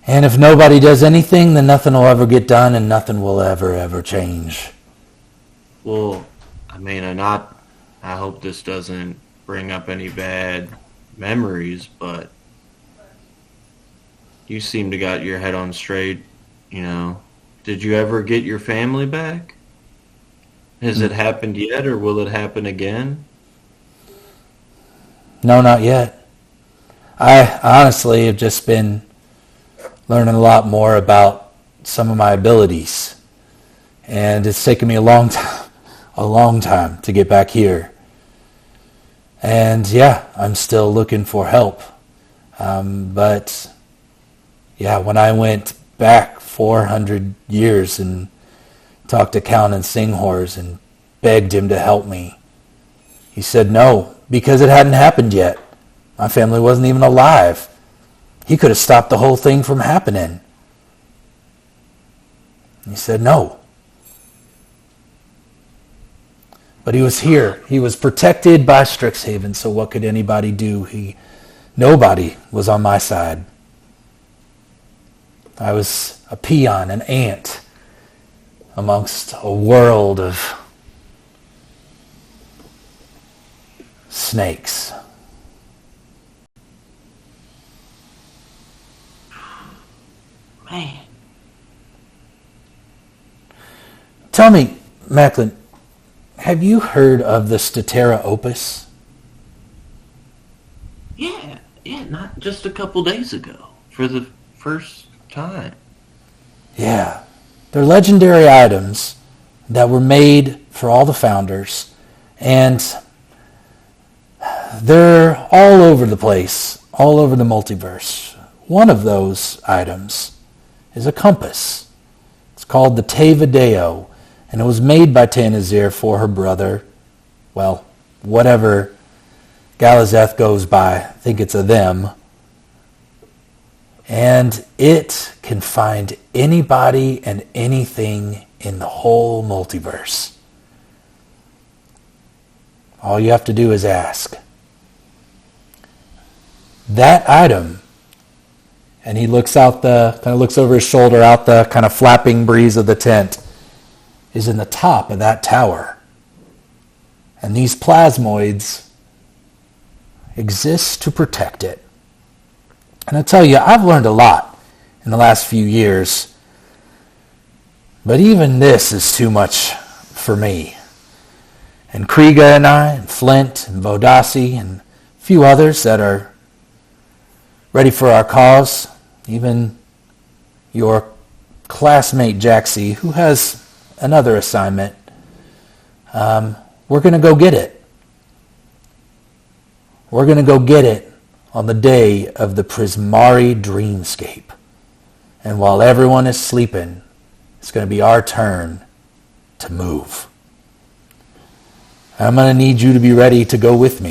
And if nobody does anything, then nothing will ever get done and nothing will ever change. Well, I mean, I hope this doesn't bring up any bad memories, but you seem to got your head on straight, you know. Did you ever get your family back? Has it happened yet, or will it happen again? No, not yet. I honestly have just been learning a lot more about some of my abilities. And it's taken me a long time to get back here. And yeah, I'm still looking for help. But yeah, when I went back 400 years and talked to Calnan Singhorse and begged him to help me, he said no, because it hadn't happened yet. My family wasn't even alive. He could have stopped the whole thing from happening. He said no. But he was here. He was protected by Strixhaven, so what could anybody do? Nobody was on my side. I was a peon, an ant, amongst a world of snakes. Man. Tell me, Macklin, have you heard of the Statera Opus? Yeah, not just a couple days ago, for the first time. Yeah, they're legendary items that were made for all the founders, and they're all over the place, all over the multiverse. One of those items is a compass. It's called the Teva Deo, and it was made by Tanazir for her brother. Well, whatever Galazeth goes by, I think it's a them. And it can find anybody and anything in the whole multiverse. All you have to do is ask. That item, and he looks over his shoulder out the kind of flapping breeze of the tent, is in the top of that tower. And these plasmoids exist to protect it. And I tell you, I've learned a lot in the last few years, but even this is too much for me. And Kriega and I, and Flint, and Vodasi, and a few others that are ready for our cause, even your classmate Jaxie, who has another assignment, we're going to go get it. We're going to go get it on the day of the Prismari dreamscape. And while everyone is sleeping, it's going to be our turn to move. I'm going to need you to be ready to go with me.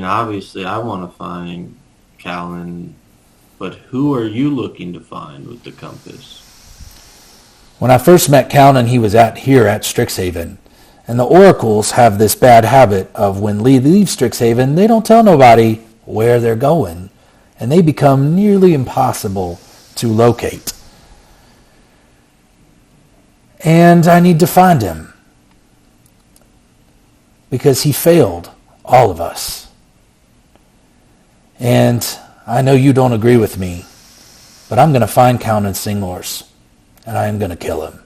Obviously I want to find Callan, but who are you looking to find with the compass? When I first met Callan, he was here at Strixhaven. And the oracles have this bad habit of when Lee leaves Strixhaven, they don't tell nobody where they're going. And they become nearly impossible to locate. And I need to find him. Because he failed all of us. And I know you don't agree with me, but I'm going to find Count and Singlors, and I am going to kill him.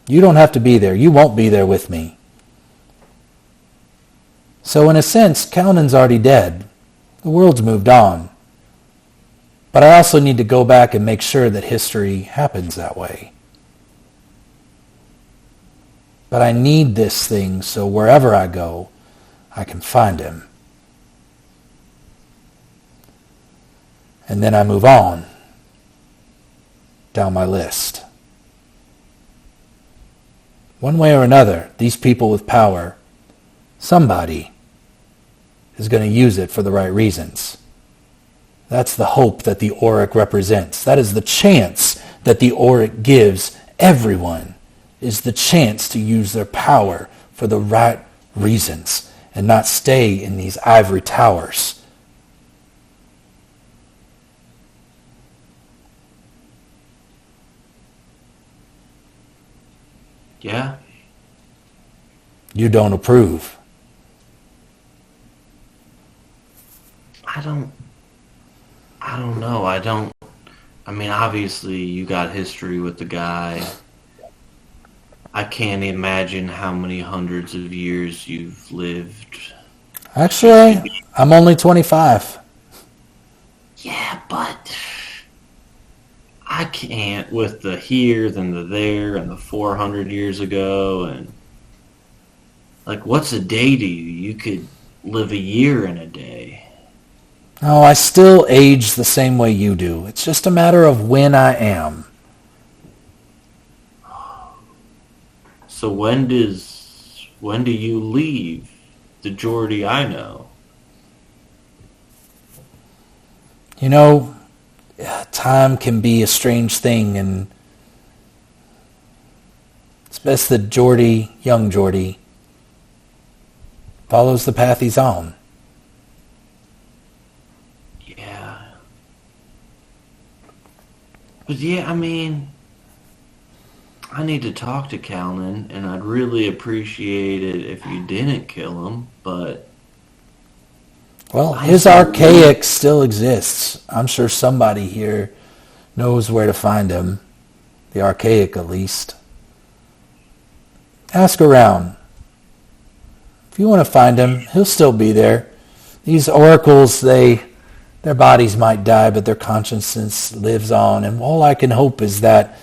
You don't have to be there. You won't be there with me. So in a sense, Callan's already dead. The world's moved on. But I also need to go back and make sure that history happens that way. But I need this thing so wherever I go, I can find him. And then I move on down my list. One way or another, these people with power, somebody is going to use it for the right reasons. That's the hope that the Auric represents. That is the chance that the Auric gives everyone, is the chance to use their power for the right reasons and not stay in these ivory towers. Yeah. You don't approve. I don't know. Obviously you got history with the guy. I can't imagine how many hundreds of years you've lived. Actually, I'm only 25. Yeah, but I can't with the here, then the there, and the 400 years ago, and what's a day to you? You could live a year in a day. No, I still age the same way you do. It's just a matter of when I am. So when do you leave the Geordie I know? You know, time can be a strange thing, and it's best that young Geordie, follows the path he's on. Yeah. But yeah, I need to talk to Callan, and I'd really appreciate it if you didn't kill him, but... Well, his archaic still exists. I'm sure somebody here knows where to find him. The archaic, at least. Ask around. If you want to find him, he'll still be there. These oracles, their bodies might die, but their consciousness lives on. And all I can hope is that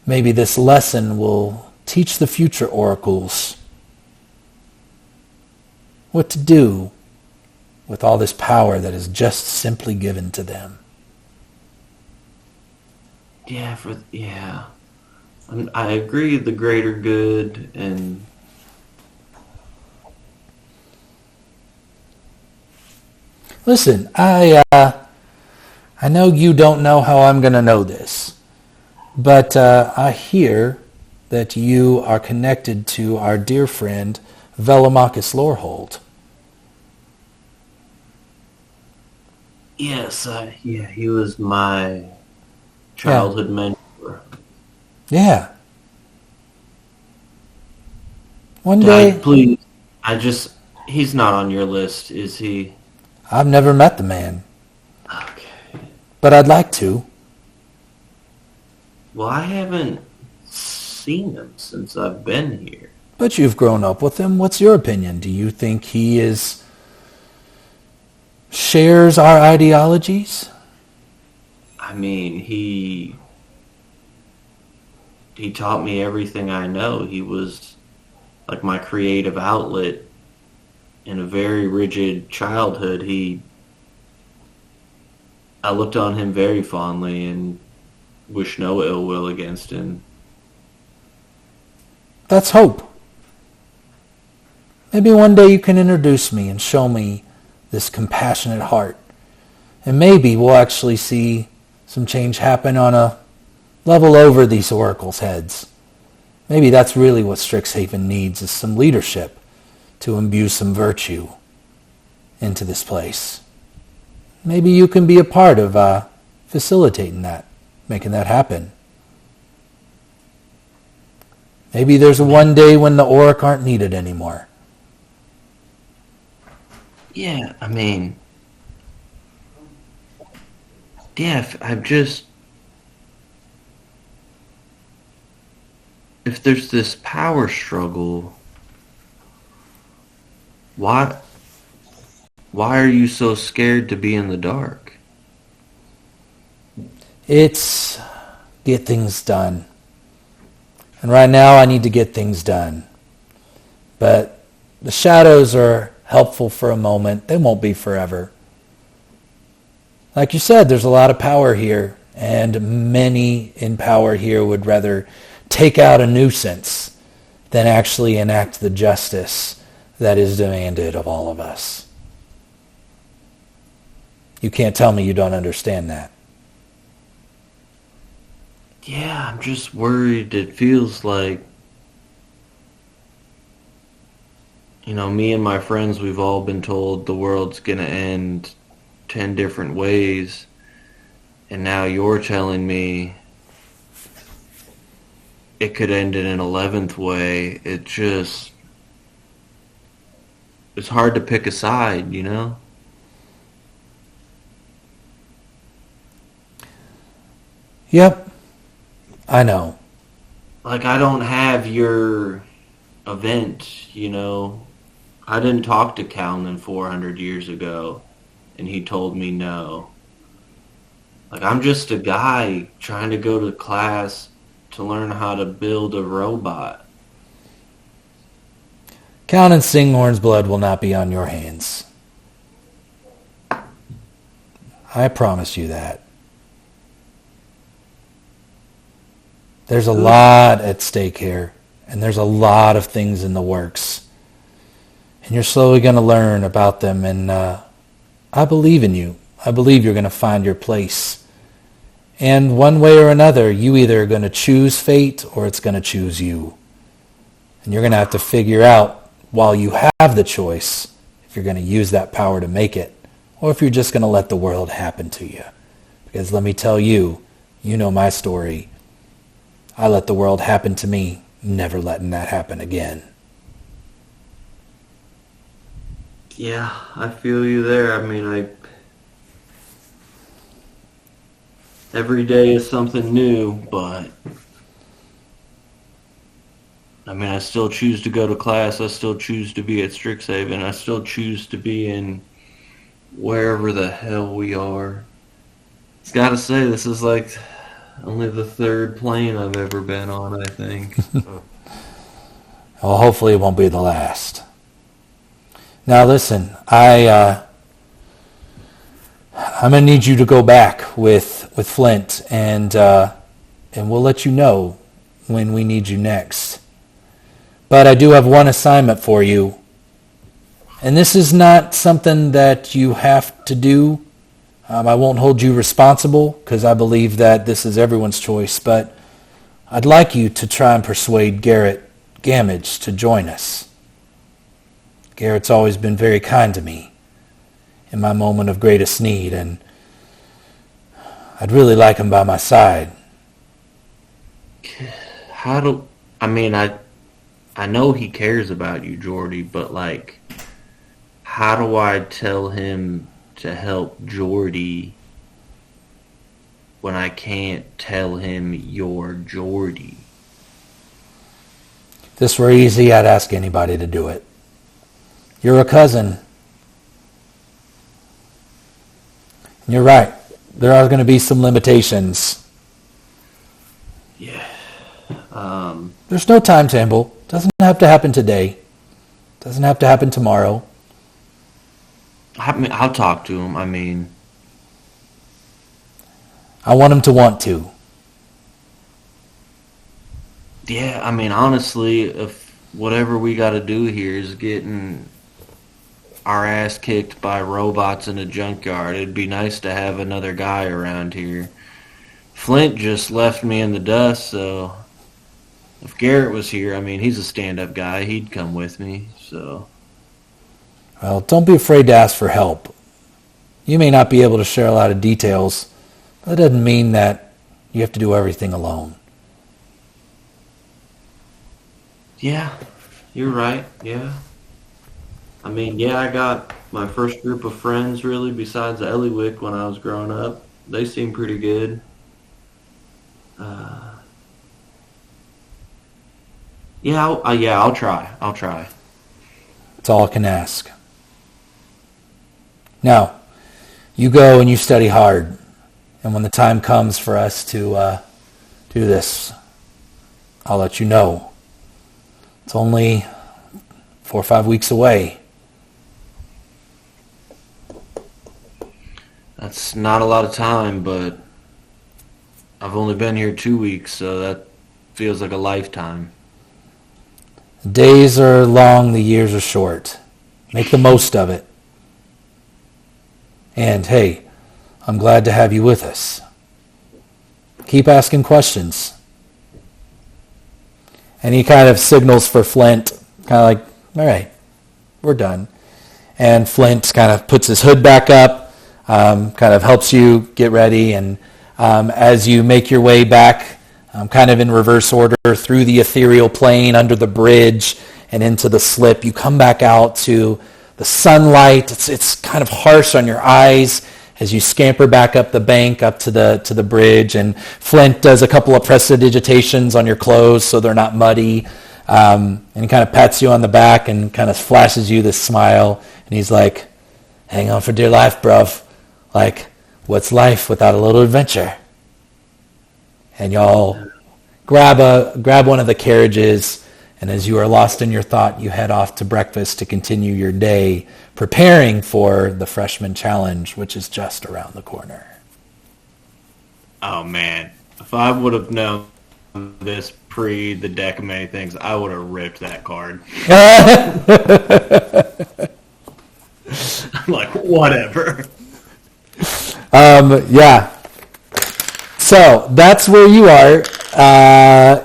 maybe this lesson will teach the future oracles what to do with all this power that is just simply given to them. Yeah. I agree, the greater good, and... Listen, I I know you don't know how I'm going to know this, but I hear that you are connected to our dear friend Velamachus Lorehold. Yes, he was my childhood mentor. Yeah. One Dad, day, please, he's not on your list, is he? I've never met the man, Okay. but I'd like to. Well, I haven't seen him since I've been here. But you've grown up with him. What's your opinion? Do you think he shares our ideologies? I mean, he taught me everything I know. He was like my creative outlet in a very rigid childhood. I looked on him very fondly and wish no ill will against him. That's hope. Maybe one day you can introduce me and show me this compassionate heart. And maybe we'll actually see some change happen on a level over these oracles' heads. Maybe that's really what Strixhaven needs, is some leadership to imbue some virtue into this place. Maybe you can be a part of facilitating that, making that happen. Maybe there's a one day when the Auric aren't needed anymore. Yeah, I mean, yeah, if there's this power struggle, why are you so scared to be in the dark? It's get things done. And right now I need to get things done. But the shadows are helpful for a moment. They won't be forever. Like you said, there's a lot of power here, and many in power here would rather take out a nuisance than actually enact the justice that is demanded of all of us. You can't tell me you don't understand that. Yeah, I'm just worried. It feels like, me and my friends, we've all been told the world's gonna end 10 different ways, and now you're telling me it could end in an 11th way. It's hard to pick a side, Yep, I know. Like, I don't have your event, I didn't talk to Calnan 400 years ago, and he told me no. Like, I'm just a guy trying to go to class to learn how to build a robot. Count and Singhorn's blood will not be on your hands. I promise you that. There's a lot at stake here, and there's a lot of things in the works. And you're slowly going to learn about them, and I believe in you. I believe you're going to find your place. And one way or another, you either are going to choose fate or it's going to choose you. And you're going to have to figure out, while you have the choice, if you're going to use that power to make it, or if you're just going to let the world happen to you. Because let me tell you, you know my story. I let the world happen to me, never letting that happen again. Yeah, I feel you there. I mean, every day is something new, but I mean, I still choose to go to class. I still choose to be at Strixhaven. I still choose to be in wherever the hell we are. It's got to say, this is like only the third plane I've ever been on, I think. Well, hopefully it won't be the last. Now listen, I'm going to need you to go back with Flint, and we'll let you know when we need you next. But I do have one assignment for you, and this is not something that you have to do. I won't hold you responsible because I believe that this is everyone's choice, but I'd like you to try and persuade Garrett Gamage to join us. Garrett's always been very kind to me in my moment of greatest need, and I'd really like him by my side. I know he cares about you, Jordy, but like, how do I tell him to help Jordy when I can't tell him you're Jordy? If this were easy, I'd ask anybody to do it. You're a cousin. And you're right. There are going to be some limitations. Yeah. There's no timetable. Doesn't have to happen today. Doesn't have to happen tomorrow. I'll talk to him. I want him to want to. Yeah, honestly, if whatever we got to do here is getting our ass kicked by robots in a junkyard, it'd be nice to have another guy around here. Flint just left me in the dust, so if Garrett was here, he's a stand-up guy. He'd come with me, so. Well, don't be afraid to ask for help. You may not be able to share a lot of details, but that doesn't mean that you have to do everything alone. Yeah, you're right, yeah. I got my first group of friends, really, besides Eliwick when I was growing up. They seem pretty good. I'll try. That's all I can ask. Now, you go and you study hard. And when the time comes for us to do this, I'll let you know. It's only 4 or 5 weeks away. That's not a lot of time, but I've only been here 2 weeks, so that feels like a lifetime. The days are long, the years are short. Make the most of it. And hey, I'm glad to have you with us. Keep asking questions. And he kind of signals for Flint, kind of like, all right, we're done. And Flint kind of puts his hood back up, kind of helps you get ready. And as you make your way back, kind of in reverse order, through the ethereal plane, under the bridge, and into the slip, you come back out to the sunlight. It's kind of harsh on your eyes as you scamper back up the bank, up to the bridge. And Flint does a couple of prestidigitations on your clothes so they're not muddy. And he kind of pats you on the back and kind of flashes you this smile. And he's like, hang on for dear life, bruv. Like, what's life without a little adventure? And y'all grab one of the carriages, and as you are lost in your thought, you head off to breakfast to continue your day, preparing for the freshman challenge, which is just around the corner. Oh man, if I would have known this pre the deck of many things, I would have ripped that card. I'm like, whatever. Yeah. So that's where you are,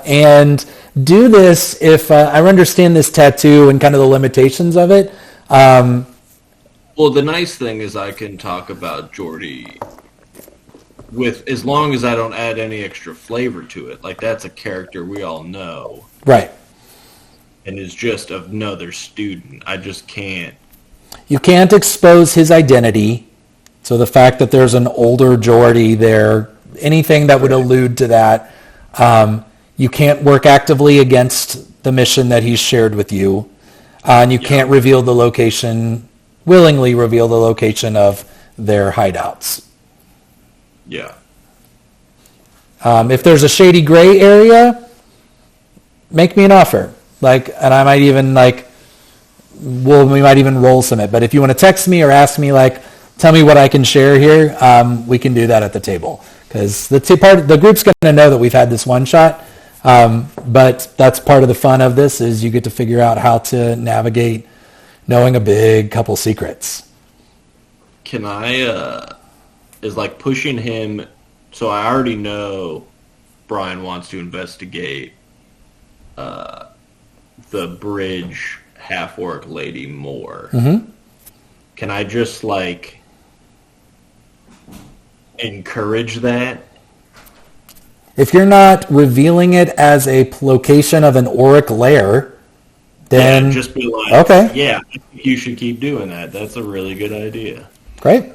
and do this if I understand this tattoo and kind of the limitations of it. Well, the nice thing is I can talk about Jordy with, as long as I don't add any extra flavor to it. Like, that's a character we all know. Right. And is just another student. I just can't. You can't expose his identity. So the fact that there's an older Jordy there, anything that would allude to that, you can't work actively against the mission that he's shared with you. And you can't willingly reveal the location of their hideouts. Yeah. If there's a shady gray area, make me an offer. And I might even we might even roll some it. But if you want to text me or ask me, tell me what I can share here, we can do that at the table. Because the group's going to know that we've had this one shot. But that's part of the fun of this, is you get to figure out how to navigate knowing a big couple secrets. Can I, is like pushing him. So I already know Brian wants to investigate the bridge half-orc lady more. Mm-hmm. Can I just like encourage that? If you're not revealing it as a location of an auric lair, then just be like, okay, yeah, I think you should keep doing that. That's a really good idea. great.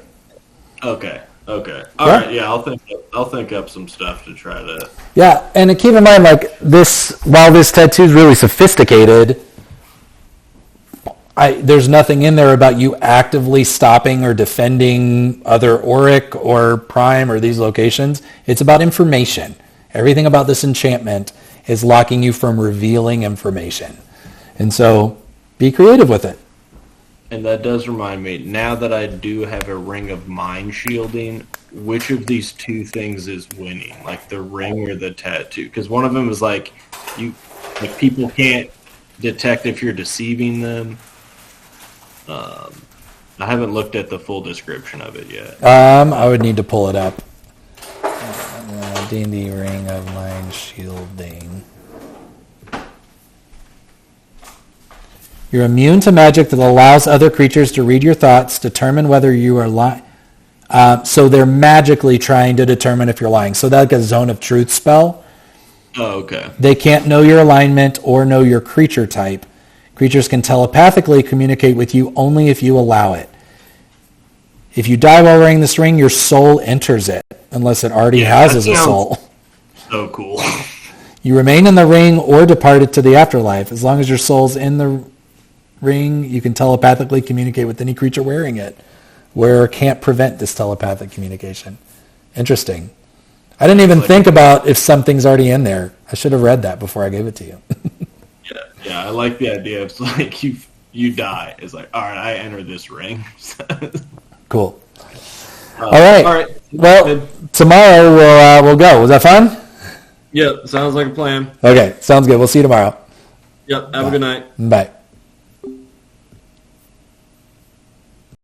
Okay. All right. Yeah, I'll think up some stuff to try to. Yeah, and keep in mind, like this, while this tattoo is really sophisticated, there's nothing in there about you actively stopping or defending other auric or prime or these locations. It's about information. Everything about this enchantment is locking you from revealing information. And so be creative with it. And that does remind me, now that I do have a ring of mind shielding, which of these two things is winning? Like the ring or the tattoo? Because one of them is like, people can't detect if you're deceiving them. I haven't looked at the full description of it yet. I would need to pull it up. D&D Ring of Mind Shielding. You're immune to magic that allows other creatures to read your thoughts, determine whether you are lying. So they're magically trying to determine if you're lying. So that's like a Zone of Truth spell. Oh, okay. They can't know your alignment or know your creature type. Creatures can telepathically communicate with you only if you allow it. If you die while wearing this ring, your soul enters it, unless it already houses a soul. So cool. You remain in the ring or depart it to the afterlife. As long as your soul's in the ring, you can telepathically communicate with any creature wearing it. Wearer can't prevent this telepathic communication. Interesting. I didn't even think about if something's already in there. I should have read that before I gave it to you. Yeah, I like the idea. It's like you die. It's like, all right, I enter this ring. Cool. All right. Well, tomorrow we'll go. Was that fun? Yep, sounds like a plan. Okay, sounds good. We'll see you tomorrow. Yep, have a good night. Bye.